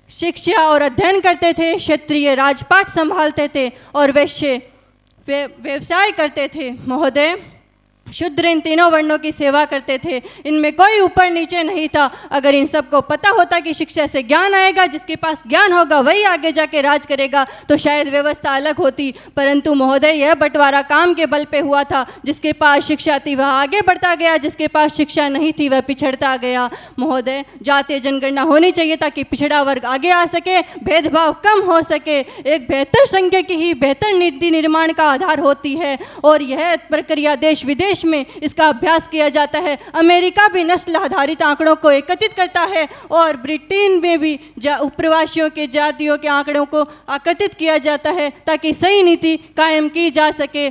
शिक्षा और अध्ययन करते थे, क्षत्रिय राजपाट संभालते थे और वैश्य व्यवसाय करते थे। महोदय, शूद्र इन तीनों वर्णों की सेवा करते थे, इनमें कोई ऊपर नीचे नहीं था। अगर इन सबको पता होता कि शिक्षा से ज्ञान आएगा, जिसके पास ज्ञान होगा वही आगे जाके राज करेगा, तो शायद व्यवस्था अलग होती। परंतु महोदय, यह बंटवारा काम के बल पे हुआ था। जिसके पास शिक्षा थी वह आगे बढ़ता गया, जिसके पास शिक्षा नहीं थी वह पिछड़ता गया। महोदय, जातीय जनगणना होनी चाहिए ताकि पिछड़ा वर्ग आगे आ सके, भेदभाव कम हो सके। एक बेहतर संघ की ही बेहतर नीति निर्माण का आधार होती है और यह प्रक्रिया देश विदेश में इसका अभ्यास किया जाता है। अमेरिका भी नस्ल आधारित आंकड़ों को एकत्रित करता है और ब्रिटेन में भी प्रवासियों के जातियों के आंकड़ों को एकत्रित किया जाता है ताकि सही नीति कायम की जा सके।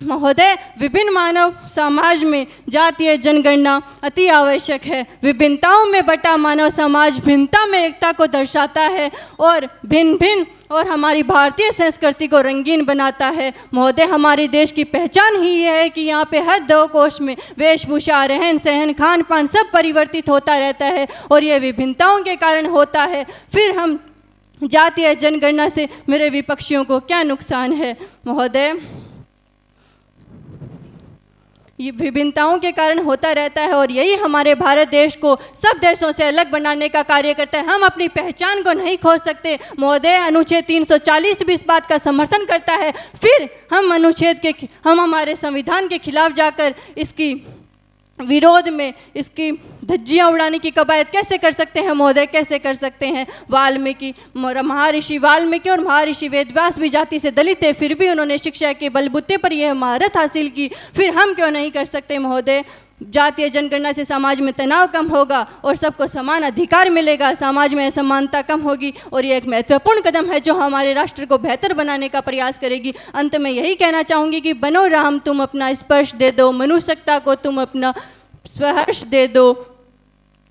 महोदय, विभिन्न मानव समाज में जातीय जनगणना अति आवश्यक है। विभिन्नताओं में बटा मानव समाज भिन्नता में एकता को दर्शाता है और भिन्न भिन्न और हमारी भारतीय संस्कृति को रंगीन बनाता है। महोदय, हमारे देश की पहचान ही यह है कि यहाँ पे हर 2 कोश में वेशभूषा, रहन सहन, खान पान सब परिवर्तित होता रहता है और यह विभिन्नताओं के कारण होता है। फिर हम जातीय जनगणना से मेरे विपक्षियों को क्या नुकसान है? महोदय, ये विभिन्नताओं के कारण होता रहता है और यही हमारे भारत देश को सब देशों से अलग बनाने का कार्य करता है। हम अपनी पहचान को नहीं खोज सकते। महोदय, अनुच्छेद 340 भी इस बात का समर्थन करता है। फिर हम हमारे संविधान के खिलाफ जाकर इसकी विरोध में इसकी धज्जियाँ उड़ाने की कवायद कैसे कर सकते हैं? महोदय, कैसे कर सकते हैं? महर्षि वाल्मीकि और महर्षि वेदव्यास भी जाति से दलित थे, फिर भी उन्होंने शिक्षा के बलबूते पर यह महारत हासिल की। फिर हम क्यों नहीं कर सकते? महोदय, जातीय जनगणना से समाज में तनाव कम होगा और सबको समान अधिकार मिलेगा, समाज में असमानता कम होगी और ये एक महत्वपूर्ण कदम है जो हमारे राष्ट्र को बेहतर बनाने का प्रयास करेगी। अंत में यही कहना चाहूँगी कि बनो राम तुम अपना स्पर्श दे दो, मनुष्यता को तुम अपना स्पर्श दे दो,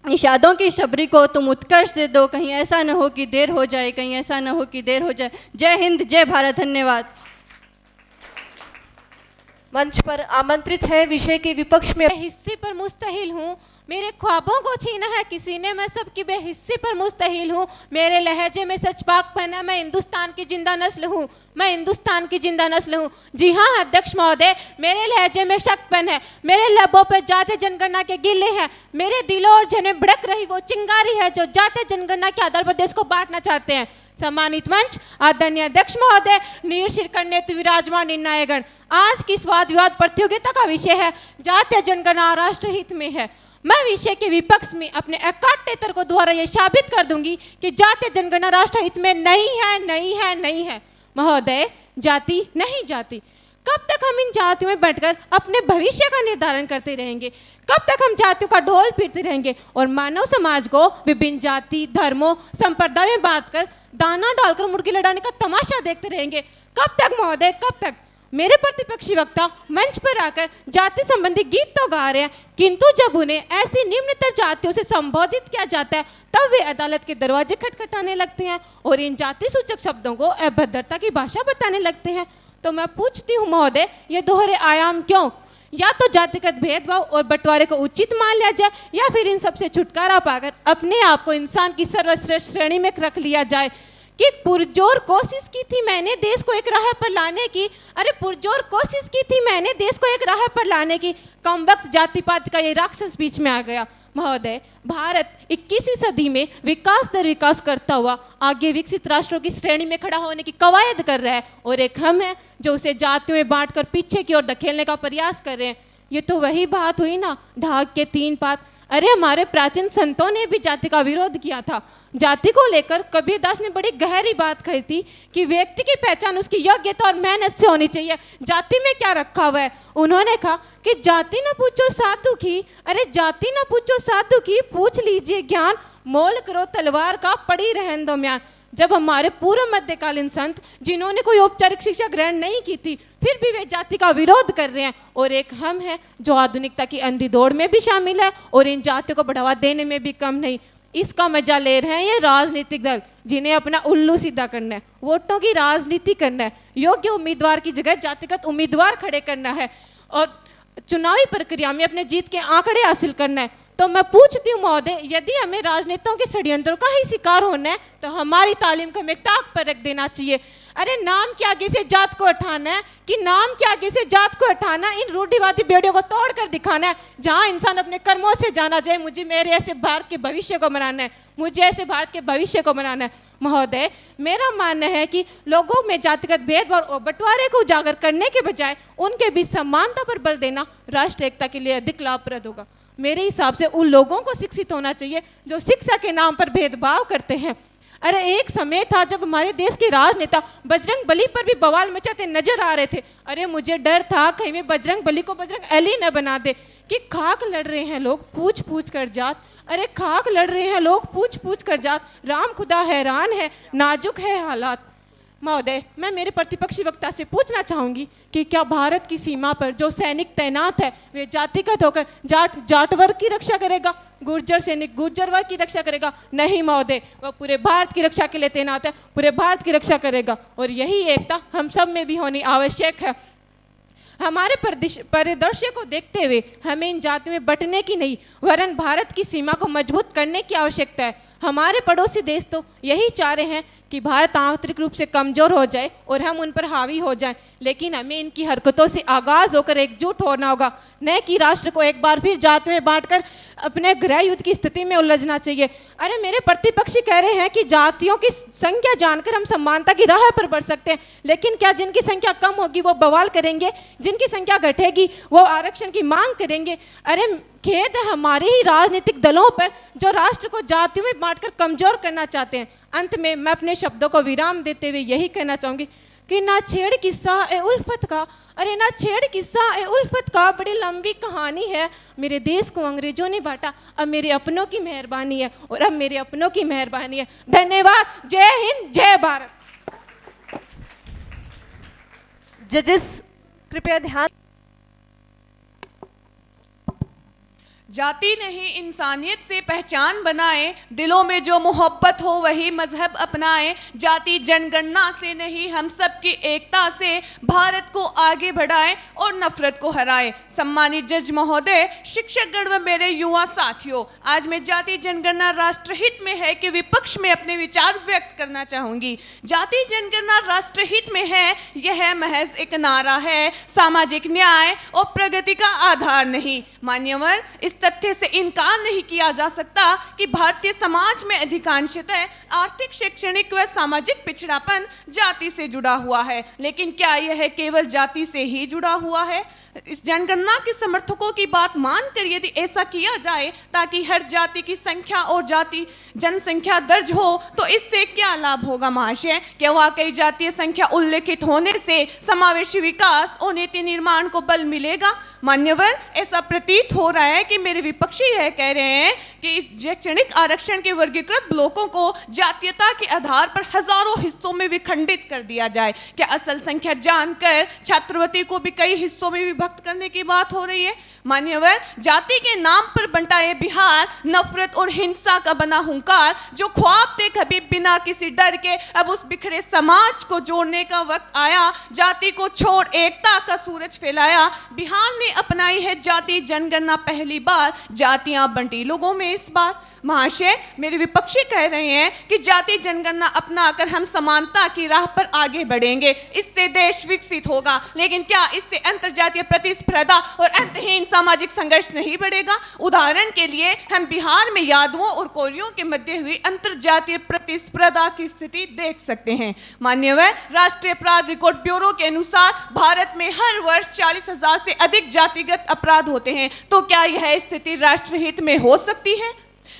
निषादों की शबरी को तुम उत्कर्ष दे दो। कहीं ऐसा न हो कि देर हो जाए, कहीं ऐसा न हो कि देर हो जाए। जय हिंद, जय भारत, धन्यवाद। मंच पर आमंत्रित है विषय के विपक्ष में। बेहिस्सी पर मुस्तहिल हूँ, मेरे ख्वाबों को छीना है किसी ने, मैं सबकी बेहिस्सी पर मुस्तहिल हूँ। मेरे लहजे में सच पाक पहना, मैं हिंदुस्तान की जिंदा नस्ल हूँ, मैं हिंदुस्तान की जिंदा नस्ल हूँ। जी हाँ अध्यक्ष महोदय, मेरे लहजे में शक्तपन है, मेरे लबों पर जातीय जनगणना के गिले हैं, मेरे दिलों और जने भड़क रही वो चिंगारी है जो जातीय जनगणना के आधार पर देश को बांटना चाहते हैं। सम्मानित मंच, आदरणीय अध्यक्ष महोदय, नीर शिरकण नेतृ विराजमान निर्णायकगण, आज की इस वाद विवाद प्रतियोगिता का विषय है जातीय जनगणना राष्ट्रहित में है। मैं विषय के विपक्ष में अपने अकाट्य तर्कों द्वारा यह साबित कर दूंगी कि जातीय जनगणना राष्ट्र हित में नहीं है, नहीं है, नहीं है। महोदय, जाति नहीं जाति। कब तक हम इन जातियों में बैठकर अपने भविष्य का निर्धारण करते रहेंगे? कब तक हम जातियों का ढोल पीटते रहेंगे और मानव समाज को विभिन्न जाति, धर्मों, संप्रदायों में बांटकर दाना डालकर मुर्गी लड़ाने का तमाशा देखते रहेंगे? कब तक महोदय, कब तक? मेरे प्रतिपक्षी वक्ता मंच पर आकर जाति संबंधी गीत तो गा रहे हैं, किंतु जब उन्हें ऐसी निम्नतर जातियों से संबोधित किया जाता है तब वे अदालत के दरवाजे खटखटाने लगते हैं और इन जाति सूचक शब्दों को अभद्रता की भाषा बताने लगते हैं। तो मैं पूछती हूँ महोदय, ये दोहरे आयाम क्यों? या तो जातिगत भेदभाव और बंटवारे को उचित मान लिया जाए या फिर इन सबसे छुटकारा पाकर अपने आप को इंसान की सर्वश्रेष्ठ श्रेणी में रख लिया जाए कि पुरजोर कोशिश की थी मैंने देश को एक राह पर लाने की। अरे पुरजोर कोशिश की थी मैंने देश को एक राह पर लाने की, कमबख्त जाति पाति का ये राक्षस बीच में आ गया। महोदय, भारत 21वीं सदी में विकास दर विकास करता हुआ आगे विकसित राष्ट्रों की श्रेणी में खड़ा होने की कवायद कर रहा है और एक हम है जो उसे जातियों में बांटकर पीछे की ओर धकेलने का प्रयास कर रहे हैं। ये तो वही बात हुई ना, ढाक के तीन पात। अरे हमारे प्राचीन संतों ने भी जाति का विरोध किया था। जाति को लेकर कबीरदास ने बड़ी गहरी बात कही थी कि व्यक्ति की पहचान उसकी योग्यता और मेहनत से होनी चाहिए। जाति में क्या रखा हुआ है? उन्होंने कहा कि जाति न पूछो साधु की, अरे जाति न पूछो साधु की, पूछ लीजिए ज्ञान, मोल करो तलवार का, पड़ी रहन दो म्यान। जब हमारे पूर्व मध्यकालीन संत जिन्होंने कोई औपचारिक शिक्षा ग्रहण नहीं की थी फिर भी वे जाति का विरोध कर रहे हैं और एक हम है जो आधुनिकता की अंधी दौड़ में भी शामिल है और इन जातियों को बढ़ावा देने में भी कम नहीं। इसका मजा ले रहे हैं ये राजनीतिक दल जिन्हें अपना उल्लू सीधा करना है, वोटों की राजनीति करना है, योग्य उम्मीदवार की जगह जातिगत उम्मीदवार खड़े करना है और चुनावी प्रक्रिया में अपने जीत के आंकड़े हासिल करना है। तो मैं पूछती हूँ महोदय, यदि हमें राजनेताओं के षड्यंत्रों का ही शिकार होना है तो हमारी तालीम को हमें ताक पर रख देना चाहिए। अरे नाम के आगे से जात को हटाना है कि नाम के आगे से जात को हटाना, इन रूढ़िवादी बेड़ियों को तोड़ कर दिखाना है जहाँ इंसान अपने कर्मों से जाना जाए। मुझे मेरे ऐसे भारत के भविष्य को बनाना है, मुझे ऐसे भारत के भविष्य को बनाना है। महोदय, मेरा मानना है कि लोगों में जातिगत भेदभाव और बंटवारे को उजागर करने के बजाय उनके बीच समानता पर बल देना राष्ट्र एकता के लिए अधिक लाभप्रद होगा। मेरे हिसाब से उन लोगों को शिक्षित होना चाहिए जो शिक्षा के नाम पर भेदभाव करते हैं। अरे एक समय था जब हमारे देश के राजनेता बजरंग बली पर भी बवाल मचाते नजर आ रहे थे। अरे मुझे डर था कहीं में बजरंग बली को बजरंग अली न बना दे कि खाक लड़ रहे हैं लोग पूछ पूछ कर जात। अरे खाक लड़ रहे हैं लोग पूछ पूछ कर जात, राम खुदा हैरान है, नाजुक है हालात। महोदय, मैं मेरे प्रतिपक्षी वक्ता से पूछना चाहूंगी कि क्या भारत की सीमा पर जो सैनिक तैनात है वे जातिगत होकर जाट वर्ग की रक्षा करेगा, गुर्जर सैनिक गुर्जर वर्ग की रक्षा करेगा? नहीं महोदय, वह पूरे भारत की रक्षा के लिए तैनात है, पूरे भारत की रक्षा करेगा और यही एकता हम सब में भी होनी आवश्यक है। हमारे परिदृश्य को देखते हुए हमें इन जातियों में बंटने की नहीं वरन भारत की सीमा को मजबूत करने की आवश्यकता है। हमारे पड़ोसी देश तो यही चाह रहे हैं कि भारत आंतरिक रूप से कमजोर हो जाए और हम उन पर हावी हो जाएं, लेकिन हमें इनकी हरकतों से आगाज होकर एकजुट होना होगा, न कि राष्ट्र को एक बार फिर जात में बांटकर अपने गृह युद्ध की स्थिति में उलझना चाहिए। अरे मेरे प्रतिपक्षी कह रहे हैं कि जातियों की संख्या जानकर हम समानता की राह पर बढ़ सकते हैं, लेकिन क्या जिनकी संख्या कम होगी वो बवाल करेंगे, जिनकी संख्या घटेगी वो आरक्षण की मांग करेंगे? अरे खेद है हमारे ही राजनीतिक दलों पर जो राष्ट्र को जातियों में बांटकर कमजोर करना चाहते हैं। अंत में मैं अपने शब्दों को विराम देते हुए यही कहना चाहूंगी कि ना छेड़ किस्सा ए उल्फत का, अरे ना छेड़ किस्सा ए उल्फत का, बड़ी लंबी कहानी है। मेरे देश को अंग्रेजों ने बांटा, अब मेरे अपनों की मेहरबानी है और अब मेरे अपनों की मेहरबानी है। धन्यवाद। जय हिंद, जय भारत। जजेस कृपया ध्यान। जाति नहीं इंसानियत से पहचान बनाए, दिलों में जो मोहब्बत हो वही मजहब अपनाए। जाति जनगणना से नहीं हम सब की एकता से भारत को आगे बढ़ाए और नफरत को हराए। सम्मानित जज महोदय, शिक्षकगण व मेरे युवा साथियों, आज मैं जाति जनगणना राष्ट्रहित में है कि विपक्ष में अपने विचार व्यक्त करना चाहूंगी। जाति जनगणना राष्ट्रहित में है, यह महज एक नारा है, सामाजिक न्याय और प्रगति का आधार नहीं। मान्यवर, इस तथ्य से इनकार नहीं किया जा सकता कि भारतीय समाज में अधिकांशतः आर्थिक, शैक्षणिक व सामाजिक पिछड़ापन जाति से जुड़ा हुआ है। लेकिन क्या यह केवल जाति से ही जुड़ा हुआ है? इस जनगणना के समर्थकों की बात मानकर यदि ऐसा किया जाए ताकि हर जाति की संख्या और जाति जनसंख्या दर्ज हो तो इससे क्या लाभ होगा महाशय? क्या वाकई जातीय संख्या उल्लेखित होने से समावेशी विकास और नीति निर्माण को बल मिलेगा? मान्यवर, ऐसा प्रतीत हो रहा है कि मेरे विपक्षी यह कह रहे हैं कि इस शैक्षणिक आरक्षण के वर्गीकृत ब्लॉकों को जातीयता के आधार पर हजारों हिस्सों में विखंडित कर दिया जाए। क्या असल संख्या जानकर छात्रवृत्ति को भी कई हिस्सों में विभक्त करने की बात हो रही है? मान्यवर, जाति के नाम पर बंटा ये बिहार नफरत और हिंसा का बना हुंकार जो ख्वाब थे कभी बिना किसी डर के, अब उस बिखरे समाज को जोड़ने का वक्त आया। जाति को छोड़ एकता का सूरज फैलाया। बिहार ने अपनाई है जाति जनगणना पहली बार, जातियां बंटी लोगों में इस बार। महाशय, मेरे विपक्षी कह रहे हैं कि जाति जनगणना अपनाकर हम समानता की राह पर आगे बढ़ेंगे, इससे देश विकसित होगा। लेकिन क्या इससे अंतर्जातीय प्रतिस्पर्धा और अंतहीन सामाजिक संघर्ष नहीं बढ़ेगा? उदाहरण के लिए हम बिहार में यादवों और कोरियों के मध्य हुई अंतर्जातीय प्रतिस्पर्धा की स्थिति देख सकते हैं। मान्यवर, राष्ट्रीय अपराध रिकॉर्ड ब्यूरो के अनुसार भारत में हर वर्ष 40,000 से अधिक जातिगत अपराध होते हैं। तो क्या यह स्थिति राष्ट्रहित में हो सकती है?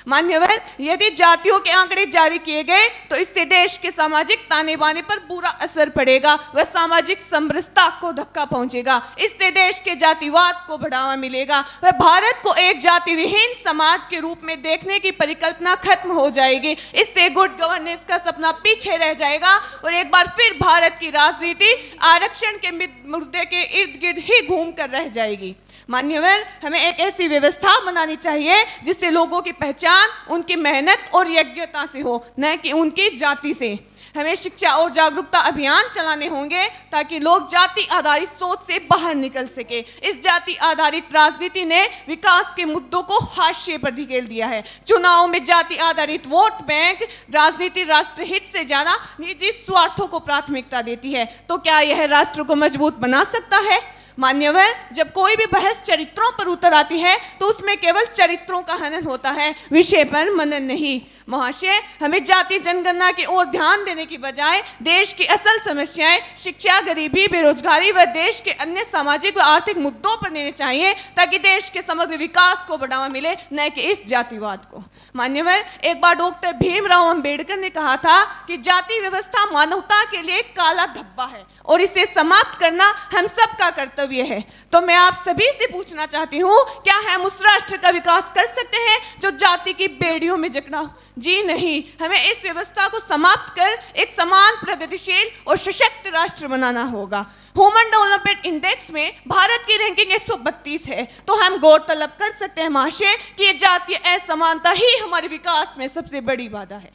मान्यवर, यदि जातियों के आंकड़े जारी किए गए तो इससे देश के सामाजिक ताने बाने पर बुरा असर पड़ेगा व सामाजिक समरसता को धक्का पहुंचेगा। इससे देश के जातिवाद को बढ़ावा मिलेगा व भारत को एक जाति विहीन समाज के रूप में देखने की परिकल्पना खत्म हो जाएगी। इससे गुड गवर्नेंस का सपना पीछे रह जाएगा और एक बार फिर भारत की राजनीति आरक्षण के मुद्दे के इर्द गिर्द ही घूम कर रह जाएगी। मान्यवर, हमें एक ऐसी व्यवस्था बनानी चाहिए जिससे लोगों की पहचान उनकी मेहनत और योग्यता से हो, न कि उनकी जाति से। हमें शिक्षा और जागरूकता अभियान चलाने होंगे ताकि लोग जाति आधारित सोच से बाहर निकल सके। इस जाति आधारित राजनीति ने विकास के मुद्दों को हाशिए पर धकेल दिया है। चुनाव में जाति आधारित वोट बैंक राजनीति राष्ट्रहित से ज्यादा निजी स्वार्थों को प्राथमिकता देती है। तो क्या यह राष्ट्र को मजबूत बना सकता है? मान्यवर, जब कोई भी बहस चरित्रों पर उतर आती है तो उसमें केवल चरित्रों का हनन होता है, विषय पर मनन नहीं। महाशय, हमें जाति जनगणना की ओर ध्यान देने की बजाय देश की असल समस्याएं शिक्षा, गरीबी, बेरोजगारी व देश के अन्य सामाजिक व आर्थिक मुद्दों पर देने चाहिए ताकि देश के समग्र विकास को बढ़ावा मिले, न कि इस जातिवाद को। मान्यवर, एक बार डॉक्टर भीमराव अंबेडकर ने कहा था कि जाति व्यवस्था मानवता के लिए काला धब्बा है और इसे समाप्त करना हम सब का कर्तव्य है। तो मैं आप सभी से पूछना चाहती हूँ, क्या हम उस राष्ट्र का विकास कर सकते हैं जो जाति की बेड़ियों में जकड़ा हो? जी नहीं, हमें इस व्यवस्था को समाप्त कर एक समान, प्रगतिशील और सशक्त राष्ट्र बनाना होगा। ह्यूमन डेवलपमेंट इंडेक्स में भारत की रैंकिंग 132 है। तो हम गौरतलब कर सकते हैं महाशय कि ये जातीय असमानता ही हमारे विकास में सबसे बड़ी बाधा है।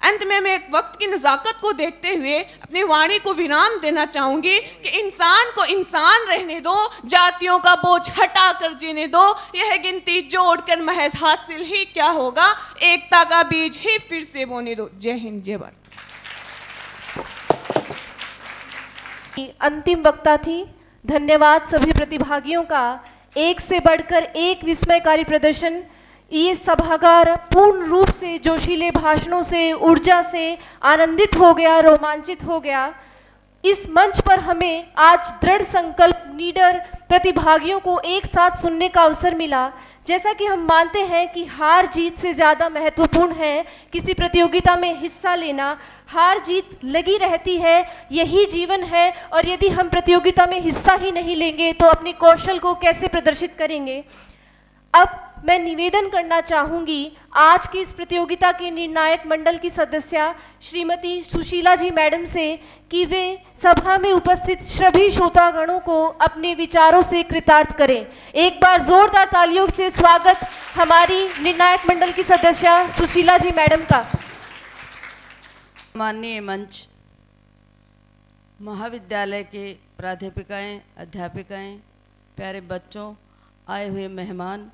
अंत में मैं एक वक्त की नज़ाकत को देखते हुए अपनी वाणी को विराम देना चाहूंगी कि इंसान को इंसान रहने दो, जातियों का बोझ हटा कर जीने दो। यह गिनती जोड़कर महज हासिल ही क्या होगा, एकता का बीज ही फिर से बोने दो। जय हिंद, जय भारत। अंतिम वक्ता थी। धन्यवाद सभी प्रतिभागियों का। एक से बढ़कर एक विस्मयकारी प्रदर्शन। ये सभागार पूर्ण रूप से जोशीले भाषणों से, ऊर्जा से आनंदित हो गया, रोमांचित हो गया। इस मंच पर हमें आज दृढ़ संकल्प लीडर प्रतिभागियों को एक साथ सुनने का अवसर मिला। जैसा कि हम मानते हैं कि हार जीत से ज़्यादा महत्वपूर्ण है किसी प्रतियोगिता में हिस्सा लेना। हार जीत लगी रहती है, यही जीवन है। और यदि हम प्रतियोगिता में हिस्सा ही नहीं लेंगे तो अपने कौशल को कैसे प्रदर्शित करेंगे। अब मैं निवेदन करना चाहूँगी आज की इस प्रतियोगिता के निर्णायक मंडल की सदस्य श्रीमती सुशीला जी मैडम से कि वे सभा में उपस्थित सभी श्रोतागणों को अपने विचारों से कृतार्थ करें। एक बार जोरदार तालियों से स्वागत हमारी निर्णायक मंडल की सदस्य सुशीला जी मैडम का। माननीय मंच, महाविद्यालय के प्राध्यापिकाएं, अध्यापिकाएं, प्यारे बच्चों, आए हुए मेहमान,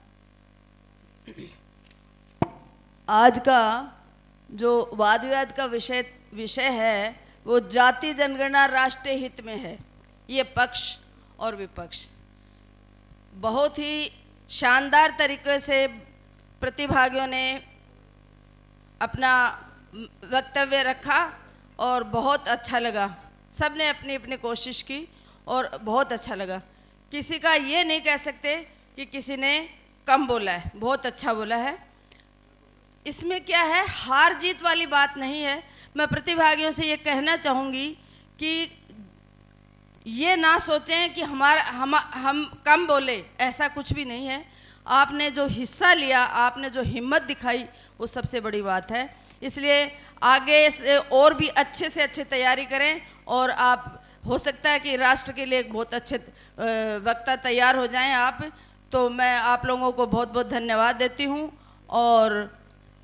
आज का जो वाद विवाद का विषय है वो जाति जनगणना राष्ट्रीय हित में है। ये पक्ष और विपक्ष बहुत ही शानदार तरीके से प्रतिभागियों ने अपना वक्तव्य रखा और बहुत अच्छा लगा। सब ने अपनी अपनी कोशिश की और बहुत अच्छा लगा। किसी का ये नहीं कह सकते कि किसी ने कम बोला है, बहुत अच्छा बोला है। इसमें क्या है, हार जीत वाली बात नहीं है। मैं प्रतिभागियों से ये कहना चाहूँगी कि ये ना सोचें कि हम कम बोले, ऐसा कुछ भी नहीं है। आपने जो हिस्सा लिया, आपने जो हिम्मत दिखाई, वो सबसे बड़ी बात है। इसलिए आगे से और भी अच्छे से अच्छे तैयारी करें और आप हो सकता है कि राष्ट्र के लिए एक बहुत अच्छे वक्ता तैयार हो जाएं आप। तो मैं आप लोगों को बहुत बहुत धन्यवाद देती हूं और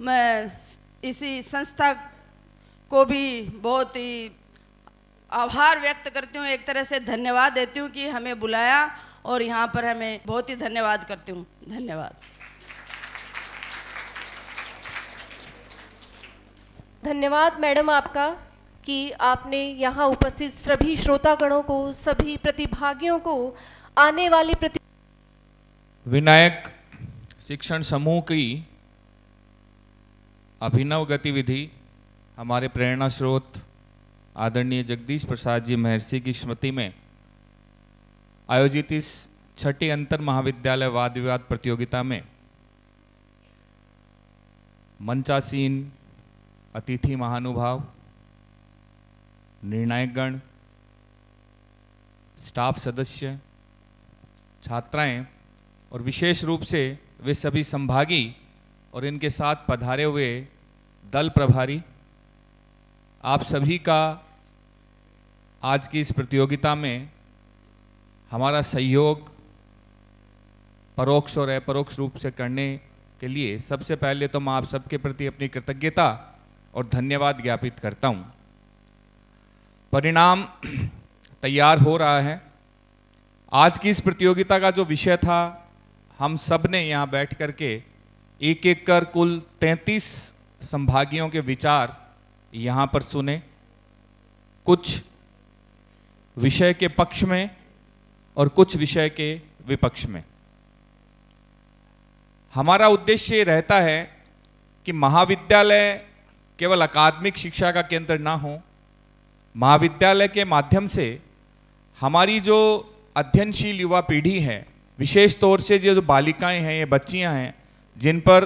मैं इसी संस्था को भी बहुत ही आभार व्यक्त करती हूं, एक तरह से धन्यवाद देती हूं कि हमें बुलाया और यहाँ पर हमें बहुत ही धन्यवाद करती हूँ। धन्यवाद। धन्यवाद मैडम आपका कि आपने यहाँ उपस्थित सभी श्रोतागणों को, सभी प्रतिभागियों को आने वाली विनायक शिक्षण समूह की अभिनव गतिविधि हमारे प्रेरणा स्रोत आदरणीय जगदीश प्रसाद जी महर्षि की स्मृति में आयोजित इस छठी अंतर महाविद्यालय वाद विवाद प्रतियोगिता में मंचासीन अतिथि महानुभाव, निर्णायकगण, स्टाफ सदस्य, छात्राएं और विशेष रूप से वे सभी संभागी और इनके साथ पधारे हुए दल प्रभारी, आप सभी का आज की इस प्रतियोगिता में हमारा सहयोग परोक्ष और अपरोक्ष रूप से करने के लिए सबसे पहले तो मैं आप सबके प्रति अपनी कृतज्ञता और धन्यवाद ज्ञापित करता हूं। परिणाम तैयार हो रहा है। आज की इस प्रतियोगिता का जो विषय था, हम सब ने यहाँ बैठ करके एक एक कर कुल 33 संभागियों के विचार यहाँ पर सुने, कुछ विषय के पक्ष में और कुछ विषय के विपक्ष में। हमारा उद्देश्य रहता है कि महाविद्यालय केवल अकादमिक शिक्षा का केंद्र ना हो, महाविद्यालय के माध्यम से हमारी जो अध्ययनशील युवा पीढ़ी है, विशेष तौर से जो बालिकाएं हैं, ये बच्चियां हैं जिन पर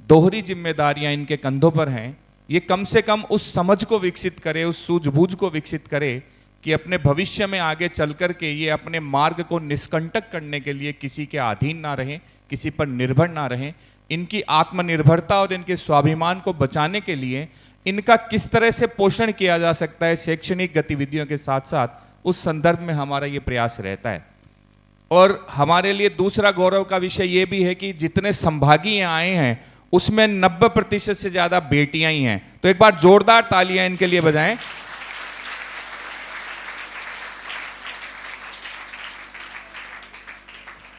दोहरी जिम्मेदारियां इनके कंधों पर हैं, ये कम से कम उस समझ को विकसित करे, उस सूझबूझ को विकसित करे कि अपने भविष्य में आगे चल कर के ये अपने मार्ग को निष्कंटक करने के लिए किसी के अधीन ना रहें, किसी पर निर्भर ना रहें। इनकी आत्मनिर्भरता और इनके स्वाभिमान को बचाने के लिए इनका किस तरह से पोषण किया जा सकता है शैक्षणिक गतिविधियों के साथ साथ, उस संदर्भ में हमारा ये प्रयास रहता है। और हमारे लिए दूसरा गौरव का विषय ये भी है कि जितने संभागी आए हैं उसमें 90% से ज्यादा बेटियां ही हैं। तो एक बार जोरदार तालियां इनके लिए बजाएं।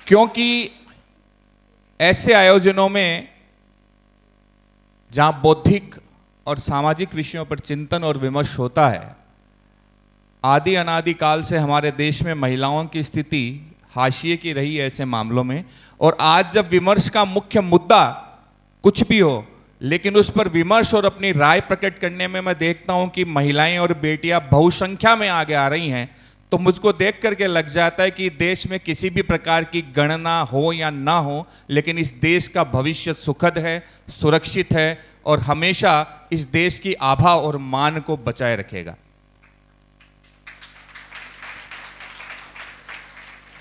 क्योंकि ऐसे आयोजनों में जहां बौद्धिक और सामाजिक विषयों पर चिंतन और विमर्श होता है, आदि अनादि काल से हमारे देश में महिलाओं की स्थिति हाशिए की रही है ऐसे मामलों में। और आज जब विमर्श का मुख्य मुद्दा कुछ भी हो, लेकिन उस पर विमर्श और अपनी राय प्रकट करने में मैं देखता हूं कि महिलाएं और बेटियां बहुसंख्या में आगे आ रही हैं, तो मुझको देख करके लग जाता है कि देश में किसी भी प्रकार की गणना हो या ना हो, लेकिन इस देश का भविष्य सुखद है, सुरक्षित है और हमेशा इस देश की आभा और मान को बचाए रखेगा।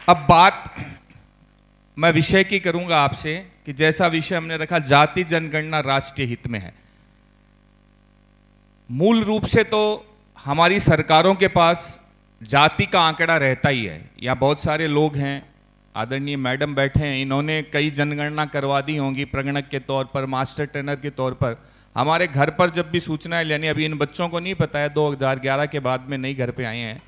अब बात मैं विषय की करूंगा आपसे कि जैसा विषय हमने रखा, जाति जनगणना राष्ट्रीय हित में है। मूल रूप से तो हमारी सरकारों के पास जाति का आंकड़ा रहता ही है। यहाँ बहुत सारे लोग हैं, आदरणीय मैडम बैठे हैं, इन्होंने कई जनगणना करवा दी होंगी प्रगणक के तौर पर, मास्टर ट्रेनर के तौर पर। हमारे घर पर जब भी सूचनाएं लेनी, अभी इन बच्चों को नहीं पता है, 2011 के बाद में नई घर पे आए हैं,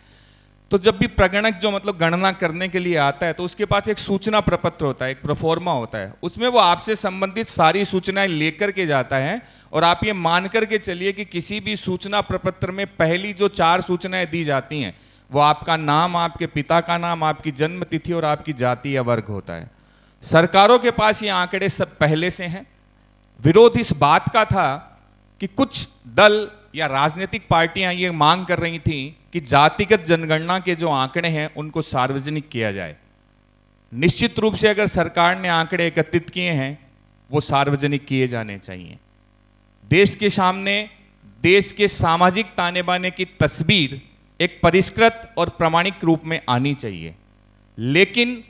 तो जब भी प्रगणक जो मतलब गणना करने के लिए आता है तो उसके पास एक सूचना प्रपत्र होता है, एक प्रोफोर्मा होता है, उसमें वो आपसे संबंधित सारी सूचनाएं लेकर के जाता है। और आप ये मान करके चलिए कि किसी भी सूचना प्रपत्र में पहली जो 4 सूचनाएं दी जाती हैं वो आपका नाम, आपके पिता का नाम, आपकी जन्म तिथि और आपकी जाति या वर्ग होता है। सरकारों के पास ये आंकड़े सब पहले से हैं। विरोध इस बात का था कि कुछ दल या राजनीतिक पार्टियां ये मांग कर रही थी कि जातिगत जनगणना के जो आंकड़े हैं उनको सार्वजनिक किया जाए। निश्चित रूप से अगर सरकार ने आंकड़े एकत्रित किए हैं वो सार्वजनिक किए जाने चाहिए। देश के सामने देश के सामाजिक ताने बाने की तस्वीर एक परिष्कृत और प्रामाणिक रूप में आनी चाहिए, लेकिन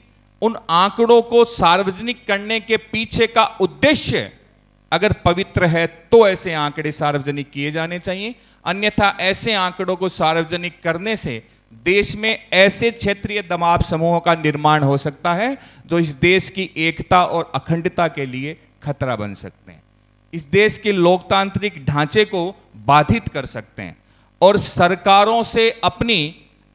उन आंकड़ों को सार्वजनिक करने के पीछे का उद्देश्य अगर पवित्र है तो ऐसे आंकड़े सार्वजनिक किए जाने चाहिए। अन्यथा ऐसे आंकड़ों को सार्वजनिक करने से देश में ऐसे क्षेत्रीय दबाव समूहों का निर्माण हो सकता है जो इस देश की एकता और अखंडता के लिए खतरा बन सकते हैं, इस देश के लोकतांत्रिक ढांचे को बाधित कर सकते हैं और सरकारों से अपनी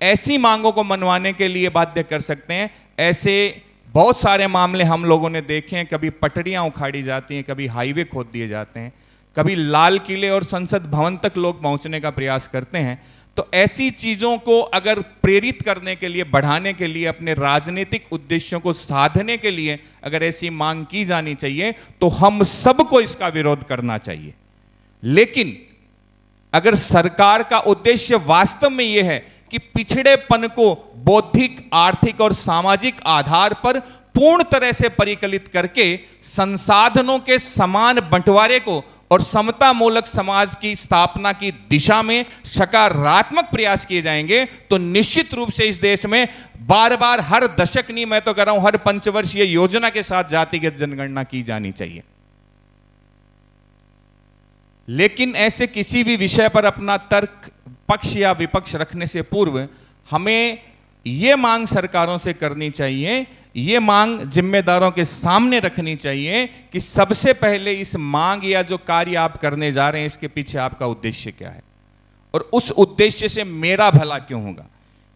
ऐसी मांगों को मनवाने के लिए बाध्य कर सकते हैं। ऐसे बहुत सारे मामले हम लोगों ने देखे हैं, कभी पटरियां उखाड़ी जाती हैं, कभी हाईवे खोद दिए जाते हैं, कभी लाल किले और संसद भवन तक लोग पहुंचने का प्रयास करते हैं। तो ऐसी चीजों को अगर प्रेरित करने के लिए, बढ़ाने के लिए, अपने राजनीतिक उद्देश्यों को साधने के लिए अगर ऐसी मांग की जानी चाहिए तो हम सबको इसका विरोध करना चाहिए। लेकिन अगर सरकार का उद्देश्य वास्तव में यह है कि पिछड़ेपन को बौद्धिक, आर्थिक और सामाजिक आधार पर पूर्ण तरह से परिकलित करके संसाधनों के समान बंटवारे को और समता मूलक समाज की स्थापना की दिशा में सकारात्मक प्रयास किए जाएंगे तो निश्चित रूप से इस देश में बार बार हर दशक नहीं, मैं तो कह रहा हूं हर पंचवर्षीय योजना के साथ जातिगत जनगणना की जानी चाहिए। लेकिन ऐसे किसी भी विषय पर अपना तर्क पक्ष या विपक्ष रखने से पूर्व हमें यह मांग सरकारों से करनी चाहिए, ये मांग जिम्मेदारों के सामने रखनी चाहिए कि सबसे पहले इस मांग या जो कार्य आप करने जा रहे हैं इसके पीछे आपका उद्देश्य क्या है और उस उद्देश्य से मेरा भला क्यों होगा।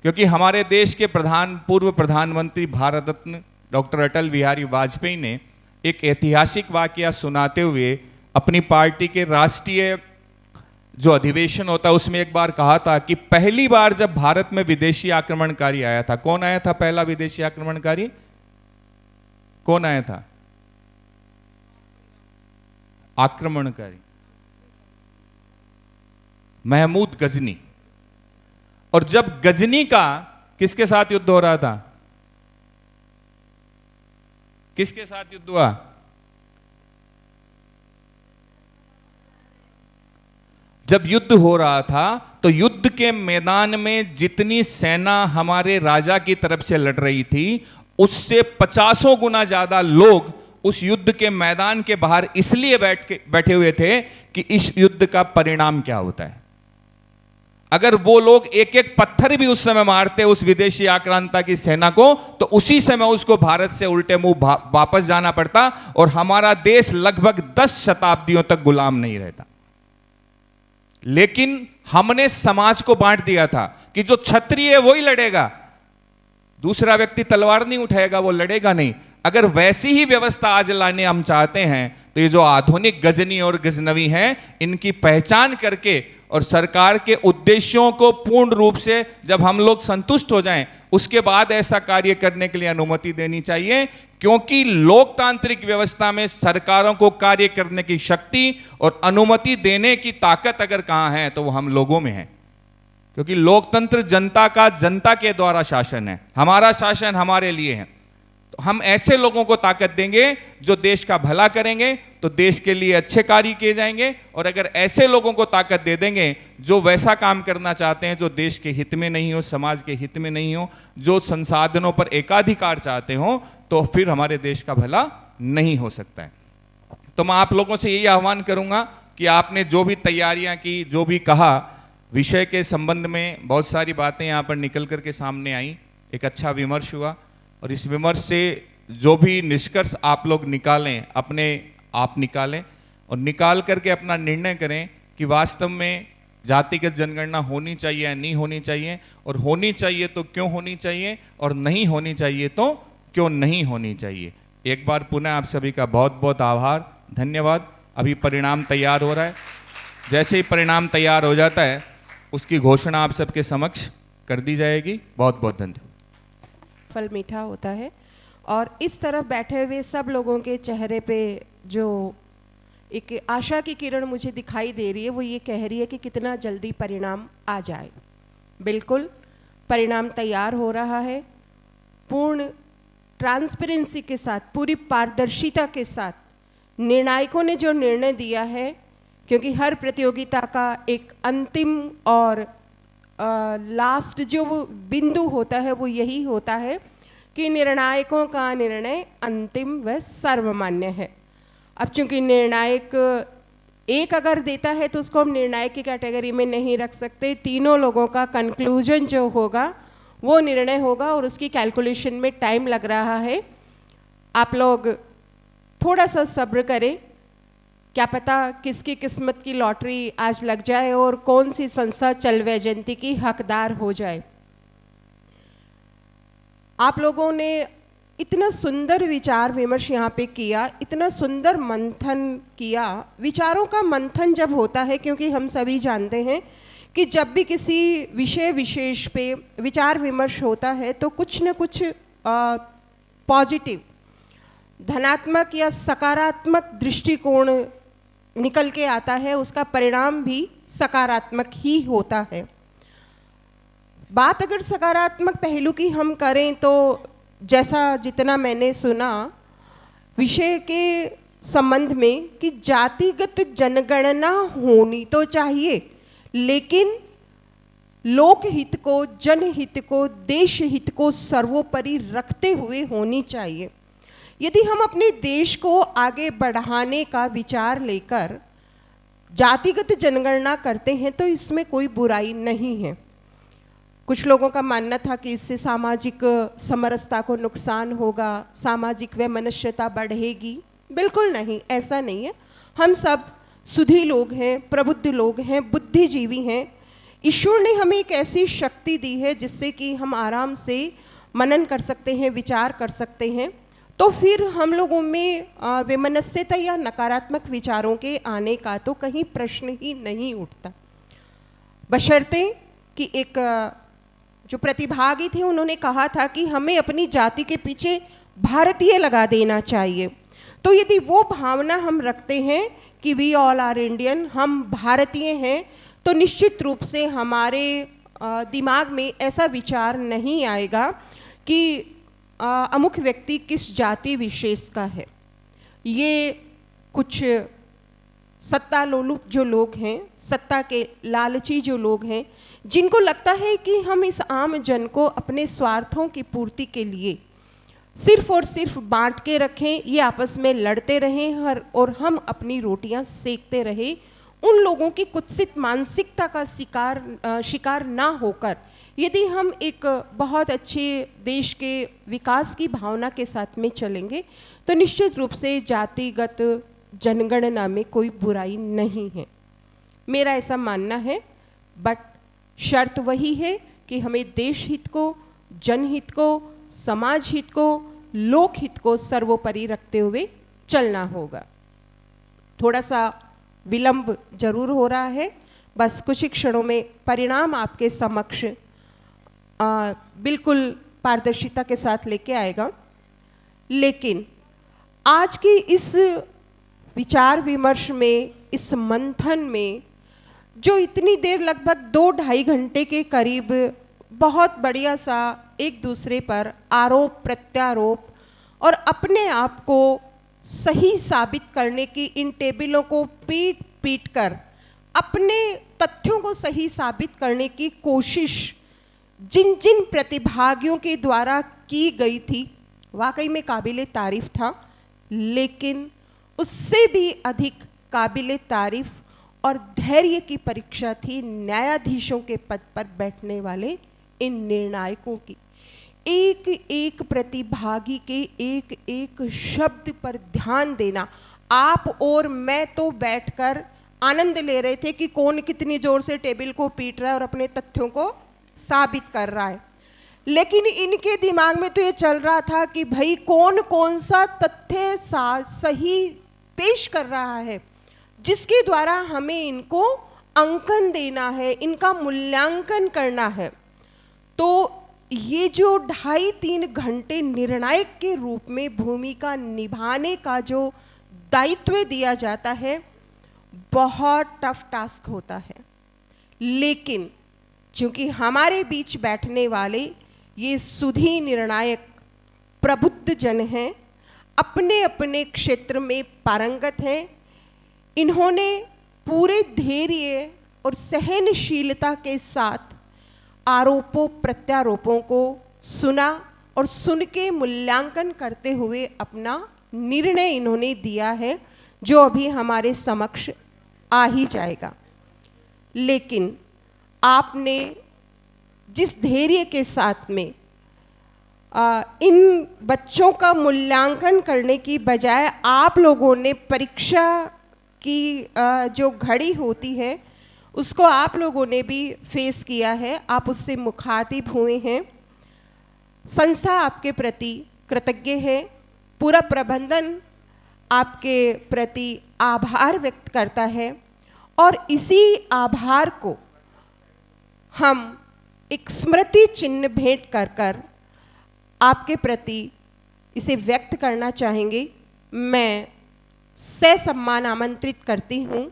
क्योंकि हमारे देश के पूर्व प्रधानमंत्री भारत रत्न डॉक्टर अटल बिहारी वाजपेयी ने एक ऐतिहासिक वाकया सुनाते हुए अपनी पार्टी के राष्ट्रीय जो अधिवेशन होता है उसमें एक बार कहा था कि पहली बार जब भारत में विदेशी आक्रमणकारी आया था, कौन आया था पहला विदेशी आक्रमणकारी? कौन आया था आक्रमणकारी? महमूद गजनी। और जब गजनी का किसके साथ युद्ध हो रहा था? किसके साथ युद्ध हुआ? जब युद्ध हो रहा था तो युद्ध के मैदान में जितनी सेना हमारे राजा की तरफ से लड़ रही थी उससे 50 गुना ज्यादा लोग उस युद्ध के मैदान के बाहर इसलिए बैठे हुए थे कि इस युद्ध का परिणाम क्या होता है। अगर वो लोग एक एक पत्थर भी उस समय मारते उस विदेशी आक्रांता की सेना को तो उसी समय उसको भारत से उल्टे मुंह वापस जाना पड़ता और हमारा देश लगभग 10 शताब्दियों तक गुलाम नहीं रहता। लेकिन हमने समाज को बांट दिया था कि जो क्षत्रिय है वही लड़ेगा, दूसरा व्यक्ति तलवार नहीं उठाएगा, वो लड़ेगा नहीं। अगर वैसी ही व्यवस्था आज लाने हम चाहते हैं तो ये जो आधुनिक गजनी और गजनवी हैं इनकी पहचान करके और सरकार के उद्देश्यों को पूर्ण रूप से जब हम लोग संतुष्ट हो जाएं उसके बाद ऐसा कार्य करने के लिए अनुमति देनी चाहिए। क्योंकि लोकतांत्रिक व्यवस्था में सरकारों को कार्य करने की शक्ति और अनुमति देने की ताकत अगर कहां है तो वो हम लोगों में है। क्योंकि लोकतंत्र जनता का, जनता के द्वारा शासन है, हमारा शासन हमारे लिए है। तो हम ऐसे लोगों को ताकत देंगे जो देश का भला करेंगे तो देश के लिए अच्छे कार्य किए जाएंगे। और अगर ऐसे लोगों को ताकत दे देंगे जो वैसा काम करना चाहते हैं जो देश के हित में नहीं हो, समाज के हित में नहीं हो, जो संसाधनों पर एकाधिकार चाहते हो, तो फिर हमारे देश का भला नहीं हो सकता है। तो मैं आप लोगों से यही आह्वान करूंगा कि आपने जो भी तैयारियां की, जो भी कहा, विषय के संबंध में बहुत सारी बातें यहाँ पर निकल करके सामने आई, एक अच्छा विमर्श हुआ और इस विमर्श से जो भी निष्कर्ष आप लोग निकालें अपने आप निकालें और निकाल करके अपना निर्णय करें कि वास्तव में जातिगत जनगणना होनी चाहिए या नहीं होनी चाहिए, और होनी चाहिए तो क्यों होनी चाहिए और नहीं होनी चाहिए तो क्यों नहीं होनी चाहिए। एक बार पुनः आप सभी का बहुत बहुत आभार, धन्यवाद। अभी परिणाम तैयार हो रहा है, जैसे ही परिणाम तैयार हो जाता है उसकी घोषणा आप सबके समक्ष कर दी जाएगी। बहुत बहुत धन्यवाद। फल मीठा होता है और इस तरफ बैठे हुए सब लोगों के चेहरे पे जो एक आशा की किरण मुझे दिखाई दे रही है वो ये कह रही है कि कितना जल्दी परिणाम आ जाए। बिल्कुल परिणाम तैयार हो रहा है, पूर्ण ट्रांसपेरेंसी के साथ, पूरी पारदर्शिता के साथ निर्णायकों ने जो निर्णय दिया है, क्योंकि हर प्रतियोगिता का एक अंतिम और लास्ट जो वो बिंदु होता है वो यही होता है कि निर्णायकों का निर्णय अंतिम व सर्वमान्य है। अब चूंकि निर्णायक एक अगर देता है तो उसको हम निर्णायक की कैटेगरी में नहीं रख सकते। तीनों लोगों का कंक्लूजन जो होगा वो निर्णय होगा और उसकी कैलकुलेशन में टाइम लग रहा है। आप लोग थोड़ा सा सब्र करें, क्या पता किसकी किस्मत की लॉटरी आज लग जाए और कौन सी संस्था चल वैजयंती की हकदार हो जाए। आप लोगों ने इतना सुंदर विचार विमर्श यहाँ पे किया, इतना सुंदर मंथन किया। विचारों का मंथन जब होता है, क्योंकि हम सभी जानते हैं कि जब भी किसी विषय विशेष पे विचार विमर्श होता है तो कुछ न कुछ पॉजिटिव, धनात्मक या सकारात्मक दृष्टिकोण निकल के आता है, उसका परिणाम भी सकारात्मक ही होता है। बात अगर सकारात्मक पहलू की हम करें तो जैसा जितना मैंने सुना विषय के संबंध में कि जातिगत जनगणना होनी तो चाहिए, लेकिन लोकहित को, जनहित को, देश हित को सर्वोपरि रखते हुए होनी चाहिए। यदि हम अपने देश को आगे बढ़ाने का विचार लेकर जातिगत जनगणना करते हैं तो इसमें कोई बुराई नहीं है। कुछ लोगों का मानना था कि इससे सामाजिक समरसता को नुकसान होगा, सामाजिक वैमनस्यता बढ़ेगी। बिल्कुल नहीं, ऐसा नहीं है। हम सब सुधी लोग हैं, प्रबुद्ध लोग हैं, बुद्धिजीवी हैं। ईश्वर ने हमें एक ऐसी शक्ति दी है जिससे कि हम आराम से मनन कर सकते हैं, विचार कर सकते हैं। तो फिर हम लोगों में वैमनस्यता या नकारात्मक विचारों के आने का तो कहीं प्रश्न ही नहीं उठता, बशर्ते कि एक जो प्रतिभागी थे उन्होंने कहा था कि हमें अपनी जाति के पीछे भारतीय लगा देना चाहिए। तो यदि वो भावना हम रखते हैं कि वी ऑल आर इंडियन, हम भारतीय हैं, तो निश्चित रूप से हमारे दिमाग में ऐसा विचार नहीं आएगा कि अमुक व्यक्ति किस जाति विशेष का है। ये कुछ सत्ता लोलुप जो लोग हैं, सत्ता के लालची जो लोग हैं, जिनको लगता है कि हम इस आम जन को अपने स्वार्थों की पूर्ति के लिए सिर्फ और सिर्फ बांट के रखें, ये आपस में लड़ते रहें और हम अपनी रोटियां सेकते रहें, उन लोगों की कुत्सित मानसिकता का शिकार ना होकर यदि हम एक बहुत अच्छे देश के विकास की भावना के साथ में चलेंगे तो निश्चित रूप से जातिगत जनगणना में कोई बुराई नहीं है, मेरा ऐसा मानना है। बट शर्त वही है कि हमें देश हित को, जनहित को, समाज हित को, लोकहित को सर्वोपरि रखते हुए चलना होगा। थोड़ा सा विलंब जरूर हो रहा है, बस कुछ ही क्षणों में परिणाम आपके समक्ष बिल्कुल पारदर्शिता के साथ लेके आएगा। लेकिन आज की इस विचार विमर्श में, इस मंथन में जो इतनी देर लगभग 2-2.5 घंटे के करीब बहुत बढ़िया सा एक दूसरे पर आरोप प्रत्यारोप और अपने आप को सही साबित करने की इन टेबलों को पीट पीट कर अपने तथ्यों को सही साबित करने की कोशिश जिन जिन प्रतिभागियों के द्वारा की गई थी, वाकई में काबिले तारीफ था। लेकिन उससे भी अधिक काबिले तारीफ और धैर्य की परीक्षा थी न्यायाधीशों के पद पर बैठने वाले इन निर्णायकों की। एक एक प्रतिभागी के एक एक शब्द पर ध्यान देना। आप और मैं तो बैठकर आनंद ले रहे थे कि कौन कितनी जोर से टेबल को पीट रहा है और अपने तथ्यों को साबित कर रहा है, लेकिन इनके दिमाग में तो ये चल रहा था कि भाई कौन कौन सा तथ्य सही पेश कर रहा है जिसके द्वारा हमें इनको अंकन देना है, इनका मूल्यांकन करना है। तो ये जो 2.5-3 घंटे निर्णायक के रूप में भूमिका निभाने का जो दायित्व दिया जाता है, बहुत टफ टास्क होता है। लेकिन चूंकि हमारे बीच बैठने वाले ये सुधी निर्णायक प्रबुद्ध जन हैं, अपने अपने क्षेत्र में पारंगत हैं। इन्होंने पूरे धैर्य और सहनशीलता के साथ आरोपों प्रत्यारोपों को सुना और सुन के मूल्यांकन करते हुए अपना निर्णय इन्होंने दिया है, जो अभी हमारे समक्ष आ ही जाएगा। लेकिन आपने जिस धैर्य के साथ में इन बच्चों का मूल्यांकन करने की बजाय आप लोगों ने परीक्षा की जो घड़ी होती है उसको आप लोगों ने भी फेस किया है, आप उससे मुखातिब हुए हैं। संस्था आपके प्रति कृतज्ञ है, पूरा प्रबंधन आपके प्रति आभार व्यक्त करता है और इसी आभार को हम एक स्मृति चिन्ह भेंट कर कर आपके प्रति इसे व्यक्त करना चाहेंगे। मैं ससम्मान आमंत्रित करती हूँ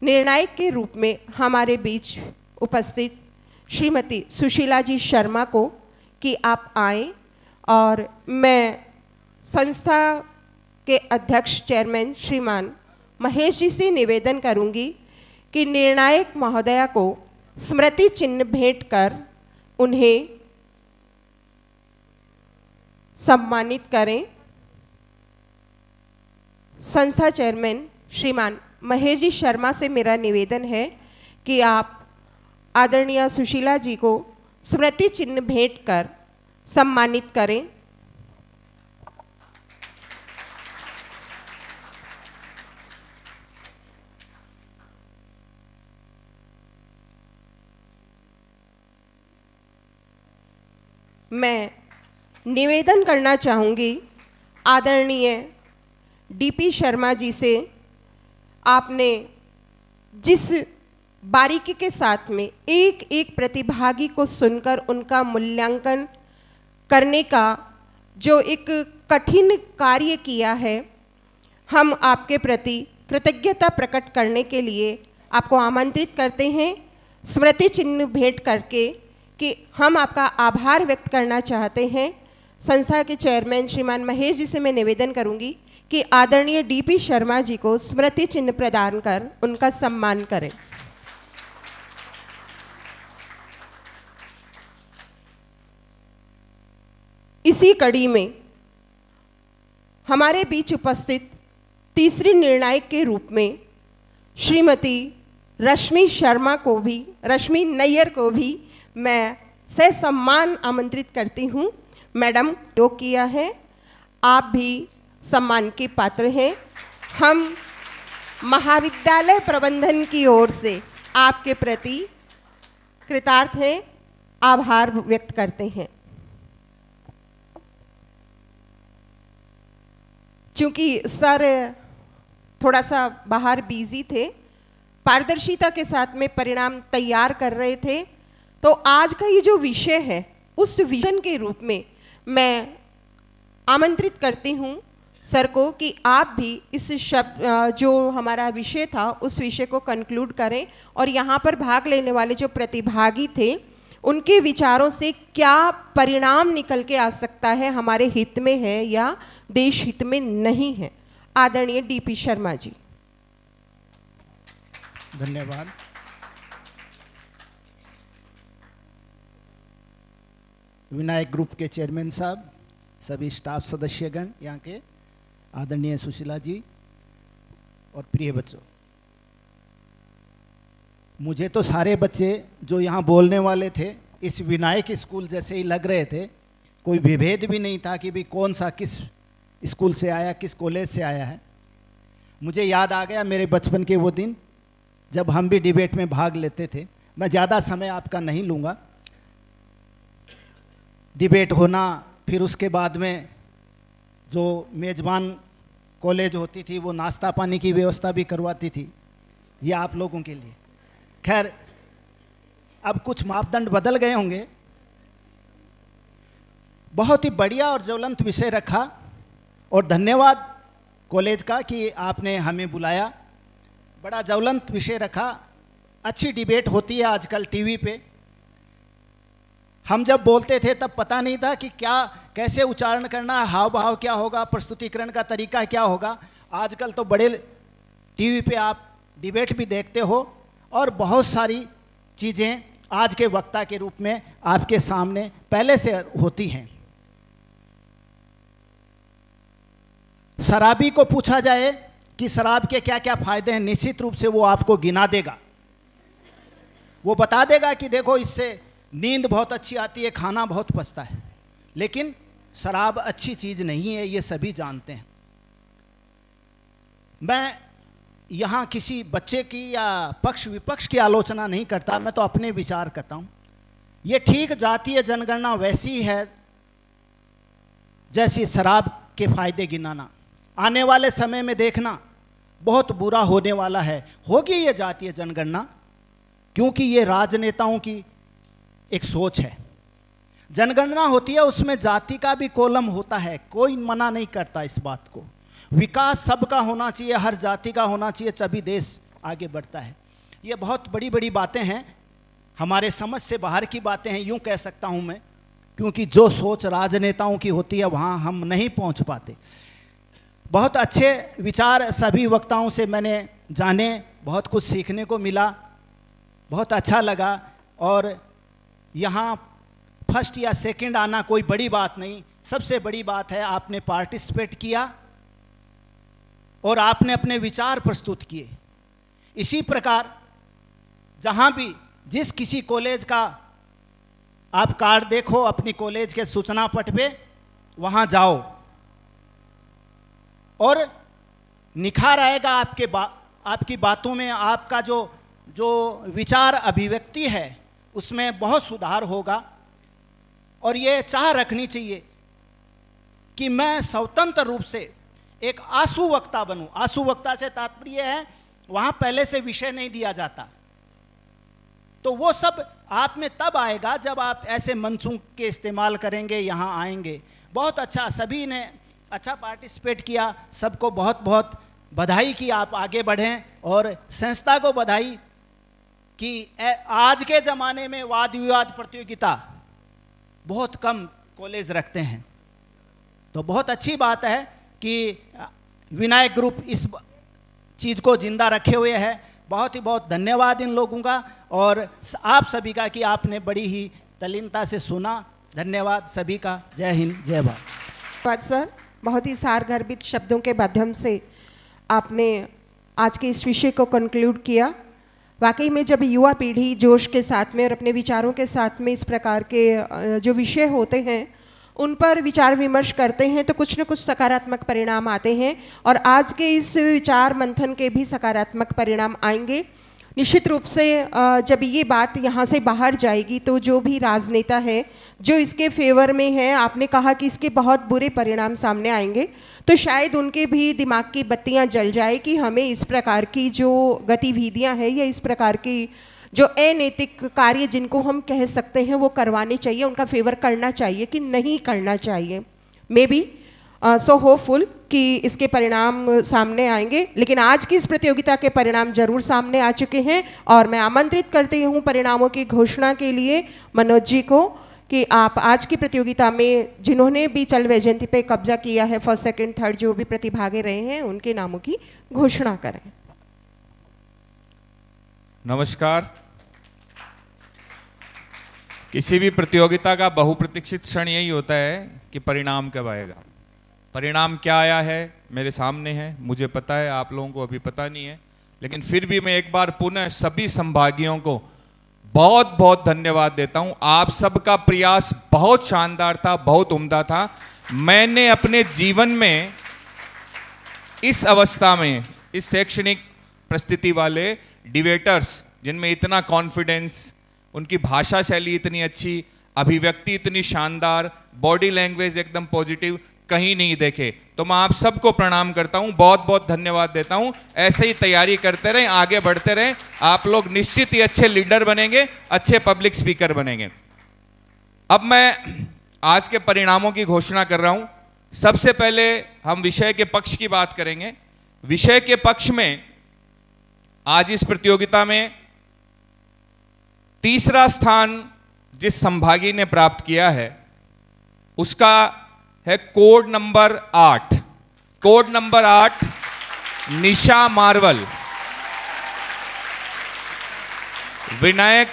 निर्णायक के रूप में हमारे बीच उपस्थित श्रीमती सुशीला जी शर्मा को कि आप आए, और मैं संस्था के अध्यक्ष चेयरमैन श्रीमान महेश जी से निवेदन करूंगी कि निर्णायक महोदया को स्मृति चिन्ह भेंट कर उन्हें सम्मानित करें। संस्था चेयरमैन श्रीमान महेश जी शर्मा से मेरा निवेदन है कि आप आदरणीय सुशीला जी को स्मृति चिन्ह भेंट कर सम्मानित करें। मैं निवेदन करना चाहूँगी आदरणीय डीपी शर्मा जी से, आपने जिस बारीकी के साथ में एक एक प्रतिभागी को सुनकर उनका मूल्यांकन करने का जो एक कठिन कार्य किया है, हम आपके प्रति कृतज्ञता प्रकट करने के लिए आपको आमंत्रित करते हैं स्मृति चिन्ह भेंट करके कि हम आपका आभार व्यक्त करना चाहते हैं। संस्था के चेयरमैन श्रीमान महेश जी से मैं निवेदन करूंगी कि आदरणीय डीपी शर्मा जी को स्मृति चिन्ह प्रदान कर उनका सम्मान करें। इसी कड़ी में हमारे बीच उपस्थित तीसरी निर्णायक के रूप में श्रीमती रश्मि नैयर को भी मैं ससम्मान आमंत्रित करती हूँ। मैडम योग किया है, आप भी सम्मान के पात्र हैं। हम महाविद्यालय प्रबंधन की ओर से आपके प्रति कृतार्थ हैं, आभार व्यक्त करते हैं। चूंकि सर थोड़ा सा बाहर बिजी थे, पारदर्शिता के साथ में परिणाम तैयार कर रहे थे, तो आज का ये जो विषय है उस विजन के रूप में मैं आमंत्रित करती हूँ सर को कि आप भी इस शब्द जो हमारा विषय था उस विषय को कंक्लूड करें और यहाँ पर भाग लेने वाले जो प्रतिभागी थे उनके विचारों से क्या परिणाम निकल के आ सकता है, हमारे हित में है या देश हित में नहीं है। आदरणीय डीपी शर्मा जी। धन्यवाद। विनायक ग्रुप के चेयरमैन साहब, सभी स्टाफ सदस्यगण, यहाँ के आदरणीय सुशीला जी और प्रिय बच्चों, मुझे तो सारे बच्चे जो यहाँ बोलने वाले थे इस विनायक स्कूल जैसे ही लग रहे थे। कोई विभेद भी नहीं था कि भी कौन सा किस स्कूल से आया, किस कॉलेज से आया है। मुझे याद आ गया मेरे बचपन के वो दिन जब हम भी डिबेट में भाग लेते थे। मैं ज़्यादा समय आपका नहीं लूँगा। डिबेट होना, फिर उसके बाद में जो मेज़बान कॉलेज होती थी वो नाश्ता पानी की व्यवस्था भी करवाती थी, ये आप लोगों के लिए। खैर, अब कुछ मापदंड बदल गए होंगे। बहुत ही बढ़िया और ज्वलंत विषय रखा और धन्यवाद कॉलेज का कि आपने हमें बुलाया। बड़ा ज्वलंत विषय रखा। अच्छी डिबेट होती है आजकल टीवी पे। हम जब बोलते थे तब पता नहीं था कि क्या कैसे उच्चारण करना है, हाव भाव क्या होगा, प्रस्तुतिकरण का तरीका क्या होगा। आजकल तो बड़े टीवी पे आप डिबेट भी देखते हो और बहुत सारी चीज़ें आज के वक्ता के रूप में आपके सामने पहले से होती हैं। शराबी को पूछा जाए कि शराब के क्या क्या फायदे हैं, निश्चित रूप से वो आपको गिना देगा। वो बता देगा कि देखो इससे नींद बहुत अच्छी आती है, खाना बहुत पचता है। लेकिन शराब अच्छी चीज़ नहीं है, ये सभी जानते हैं। मैं यहाँ किसी बच्चे की या पक्ष विपक्ष की आलोचना नहीं करता, मैं तो अपने विचार करता हूँ। ये ठीक जातीय जनगणना वैसी है जैसी शराब के फायदे गिनाना। आने वाले समय में देखना बहुत बुरा होने वाला है। होगी ये जातीय जनगणना क्योंकि ये राजनेताओं की एक सोच है। जनगणना होती है, उसमें जाति का भी कॉलम होता है, कोई मना नहीं करता इस बात को। विकास सबका होना चाहिए, हर जाति का होना चाहिए, तभी देश आगे बढ़ता है। ये बहुत बड़ी बड़ी बातें हैं, हमारे समझ से बाहर की बातें हैं, यूं कह सकता हूं मैं, क्योंकि जो सोच राजनेताओं की होती है वहां हम नहीं पहुंच पाते। बहुत अच्छे विचार सभी वक्ताओं से मैंने जाने, बहुत कुछ सीखने को मिला, बहुत अच्छा लगा। और यहाँ फर्स्ट या सेकंड आना कोई बड़ी बात नहीं, सबसे बड़ी बात है आपने पार्टिसिपेट किया और आपने अपने विचार प्रस्तुत किए। इसी प्रकार जहाँ भी जिस किसी कॉलेज का आप कार्ड देखो अपनी कॉलेज के सूचना पट पे, वहाँ जाओ और निखार आएगा आपकी बातों में। आपका जो विचार अभिव्यक्ति है उसमें बहुत सुधार होगा। और ये चाह रखनी चाहिए कि मैं स्वतंत्र रूप से एक आंसू वक्ता बनूं। आंसू वक्ता से तात्पर्य है वहाँ पहले से विषय नहीं दिया जाता, तो वो सब आप में तब आएगा जब आप ऐसे मंचों के इस्तेमाल करेंगे, यहाँ आएंगे। बहुत अच्छा, सभी ने अच्छा पार्टिसिपेट किया, सबको बहुत बहुत बधाई कि आप आगे बढ़ें। और संस्था को बधाई कि आज के ज़माने में वाद विवाद प्रतियोगिता बहुत कम कॉलेज रखते हैं, तो बहुत अच्छी बात है कि विनायक ग्रुप इस चीज़ को जिंदा रखे हुए है। बहुत ही बहुत धन्यवाद इन लोगों का और आप सभी का कि आपने बड़ी ही तल्लीनता से सुना। धन्यवाद सभी का। जय हिंद, जय भारत। धन्यवाद सर, बहुत ही सारगर्भित शब्दों के माध्यम से आपने आज के इस विषय को कंक्लूड किया। वाकई में जब युवा पीढ़ी जोश के साथ में और अपने विचारों के साथ में इस प्रकार के जो विषय होते हैं उन पर विचार विमर्श करते हैं तो कुछ न कुछ सकारात्मक परिणाम आते हैं। और आज के इस विचार मंथन के भी सकारात्मक परिणाम आएंगे निश्चित रूप से। जब ये बात यहाँ से बाहर जाएगी तो जो भी राजनेता है जो इसके फेवर में है, आपने कहा कि इसके बहुत बुरे परिणाम सामने आएंगे, तो शायद उनके भी दिमाग की बत्तियाँ जल जाए कि हमें इस प्रकार की जो गतिविधियाँ हैं या इस प्रकार की जो अनैतिक कार्य जिनको हम कह सकते हैं वो करवाने चाहिए, उनका फेवर करना चाहिए कि नहीं करना चाहिए। मे बी सो होपफुल कि इसके परिणाम सामने आएंगे। लेकिन आज की इस प्रतियोगिता के परिणाम जरूर सामने आ चुके हैं और मैं आमंत्रित करती हूँ परिणामों की घोषणा के लिए मनोज जी को कि आप आज की प्रतियोगिता में जिन्होंने भी चल वैजयंती पे कब्जा किया है, फर्स्ट सेकंड थर्ड जो भी प्रतिभागी रहे हैं, उनके नामों की घोषणा करें। नमस्कार। किसी भी प्रतियोगिता का बहुप्रतीक्षित क्षण यही होता है कि परिणाम कब आएगा। परिणाम क्या आया है मेरे सामने है, मुझे पता है, आप लोगों को अभी पता नहीं है। लेकिन फिर भी मैं एक बार पुनः सभी संभागियों को बहुत बहुत धन्यवाद देता हूं। आप सबका प्रयास बहुत शानदार था, बहुत उम्दा था। मैंने अपने जीवन में इस अवस्था में इस शैक्षणिक परिस्थिति वाले डिबेटर्स जिनमें इतना कॉन्फिडेंस, उनकी भाषा शैली इतनी अच्छी, अभिव्यक्ति इतनी शानदार, बॉडी लैंग्वेज एकदम पॉजिटिव, कहीं नहीं देखे। तो मैं आप सबको प्रणाम करता हूं, बहुत बहुत धन्यवाद देता हूं। ऐसे ही तैयारी करते रहें, आगे बढ़ते रहें। आप लोग निश्चित ही अच्छे लीडर बनेंगे, अच्छे पब्लिक स्पीकर बनेंगे। अब मैं आज के परिणामों की घोषणा कर रहा हूं। सबसे पहले हम विषय के पक्ष की बात करेंगे। विषय के पक्ष में आज इस प्रतियोगिता में तीसरा स्थान जिस संभागी ने प्राप्त किया है उसका है code number 8। Code number 8 Nisha Marwal, Vinayak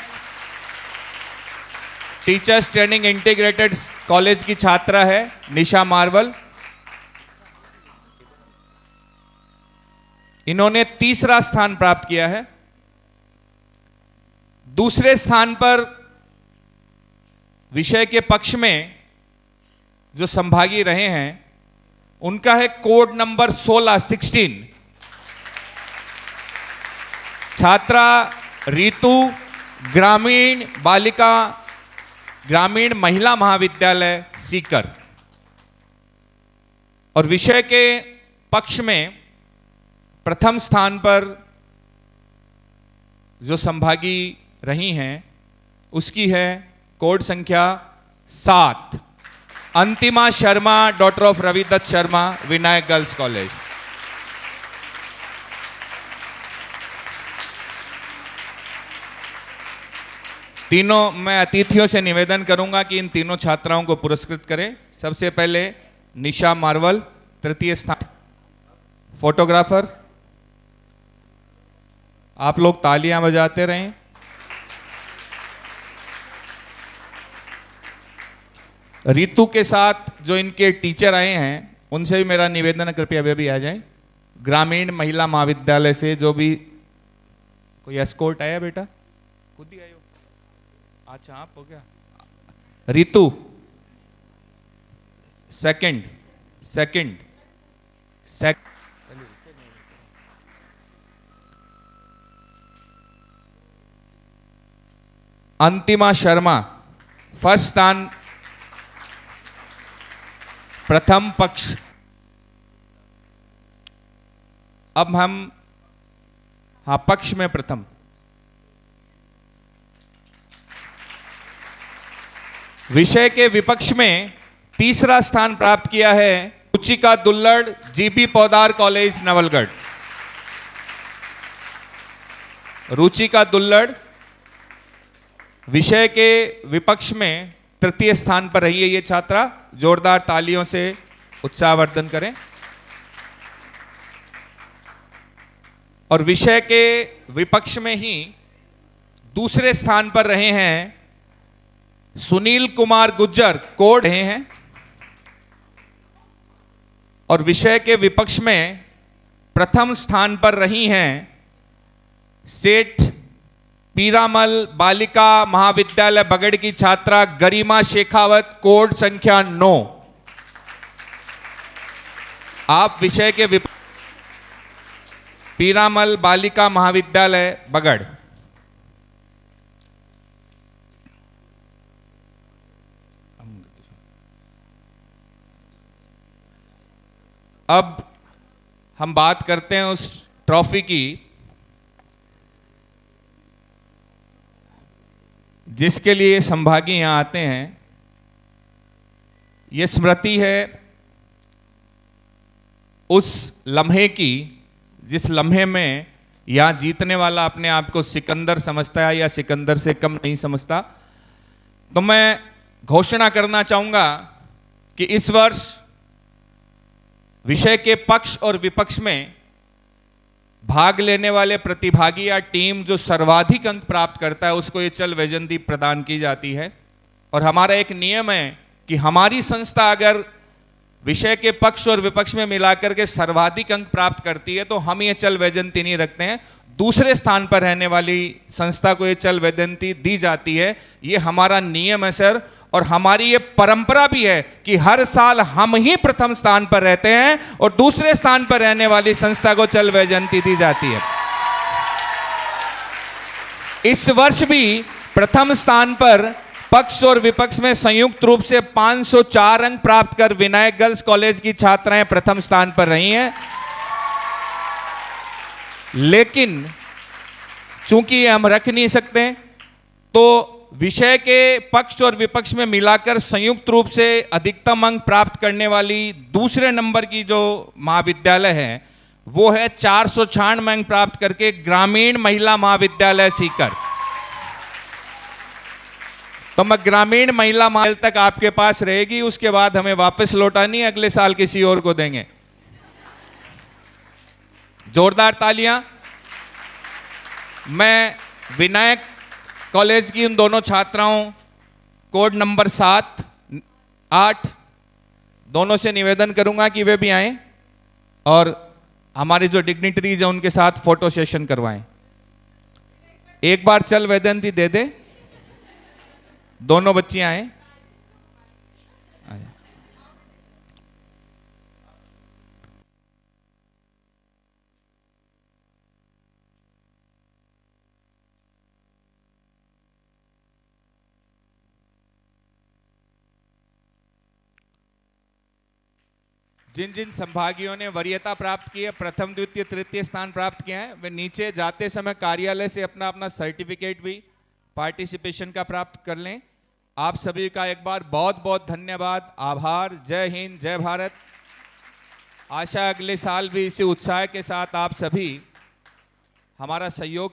teachers training integrated college की छात्रा है निशा मार्वल। इन्होंने तीसरा स्थान प्राप्त किया है। दूसरे स्थान पर विषय के पक्ष में जो संभागी रहे हैं उनका है कोड नंबर 16 छात्रा रितु, ग्रामीण महिला महाविद्यालय सीकर। और विषय के पक्ष में प्रथम स्थान पर जो संभागी रही हैं उसकी है कोड संख्या 7 Antima Sharma, daughter of Ravidatt Sharma, Vinayak girls college. तीनों मैं अतिथियों से निवेदन करूंगा कि इन तीनों छात्राओं को पुरस्कृत करें। सबसे पहले निशा मार्वल, तृतीय स्थान। फोटोग्राफर आप लोग तालियां बजाते रहें। रितु के साथ जो इनके टीचर आए हैं उनसे भी मेरा निवेदन है कृपया वे भी आ जाएं। ग्रामीण महिला महाविद्यालय से जो भी कोई एस्कॉर्ट आया बेटा, खुद ही आए हो? अच्छा आप हो गया। रितु सेकंड। अंतिमा शर्मा फर्स्ट स्थान, प्रथम पक्ष। अब हम पक्ष में प्रथम विषय के विपक्ष में तीसरा स्थान प्राप्त किया है रुचिका दुल्लड़, जीबी पौदार कॉलेज नवलगढ़। रुचिका दुल्लड़ विषय के विपक्ष में तृतीय स्थान पर रही है ये छात्रा। जोरदार तालियों से उत्साहवर्धन करें। और विषय के विपक्ष में ही दूसरे स्थान पर रहे हैं सुनील कुमार गुज्जर, कोड रहे हैं। और विषय के विपक्ष में प्रथम स्थान पर रही हैं सेठ पीरामल बालिका महाविद्यालय बगड़ की छात्रा गरिमा शेखावत, कोड संख्या 9। आप विषय के पीरामल बालिका महाविद्यालय बगड़। अब हम बात करते हैं उस ट्रॉफी की जिसके लिए संभागी यहां आते हैं। यह स्मृति है उस लम्हे की जिस लम्हे में यहां जीतने वाला अपने आप को सिकंदर समझता है या सिकंदर से कम नहीं समझता। तो मैं घोषणा करना चाहूंगा कि इस वर्ष विषय के पक्ष और विपक्ष में भाग लेने वाले प्रतिभागी या टीम जो सर्वाधिक अंक प्राप्त करता है उसको ये चल वैजयंती प्रदान की जाती है। और हमारा एक नियम है कि हमारी संस्था अगर विषय के पक्ष और विपक्ष में मिलाकर के सर्वाधिक अंक प्राप्त करती है तो हम ये चल वैजयंती नहीं रखते हैं, दूसरे स्थान पर रहने वाली संस्था को ये चल वैजयंती दी जाती है। ये हमारा नियम है सर, और हमारी ये परंपरा भी है कि हर साल हम ही प्रथम स्थान पर रहते हैं और दूसरे स्थान पर रहने वाली संस्था को चल वैजयंती दी जाती है। इस वर्ष भी प्रथम स्थान पर पक्ष और विपक्ष में संयुक्त रूप से 504 अंक प्राप्त कर विनायक गर्ल्स कॉलेज की छात्राएं प्रथम स्थान पर रही हैं। लेकिन चूंकि हम रख नहीं सकते तो विषय के पक्ष और विपक्ष में मिलाकर संयुक्त रूप से अधिकतम अंक प्राप्त करने वाली दूसरे नंबर की जो महाविद्यालय है वो है 496 अंक प्राप्त करके ग्रामीण महिला महाविद्यालय सीकर। तो मैं ग्रामीण महिला माल तक आपके पास रहेगी, उसके बाद हमें वापस लौटानी, अगले साल किसी और को देंगे। जोरदार तालियां। मैं विनायक कॉलेज की उन दोनों छात्राओं कोड नंबर 7, 8 दोनों से निवेदन करूंगा कि वे भी आएं और हमारे जो डिग्निटरीज हैं उनके साथ फोटो सेशन करवाएं। एक बार चल वैदंती दे दे, दोनों बच्चियां आए। जिन जिन संभागियों ने वरीयता प्राप्त की है, प्रथम द्वितीय तृतीय स्थान प्राप्त किया है, वे नीचे जाते समय कार्यालय से अपना अपना सर्टिफिकेट भी पार्टिसिपेशन का प्राप्त कर लें। आप सभी का एक बार बहुत बहुत धन्यवाद, आभार। जय हिंद, जय भारत। आशा अगले साल भी इसी उत्साह के साथ आप सभी हमारा सहयोग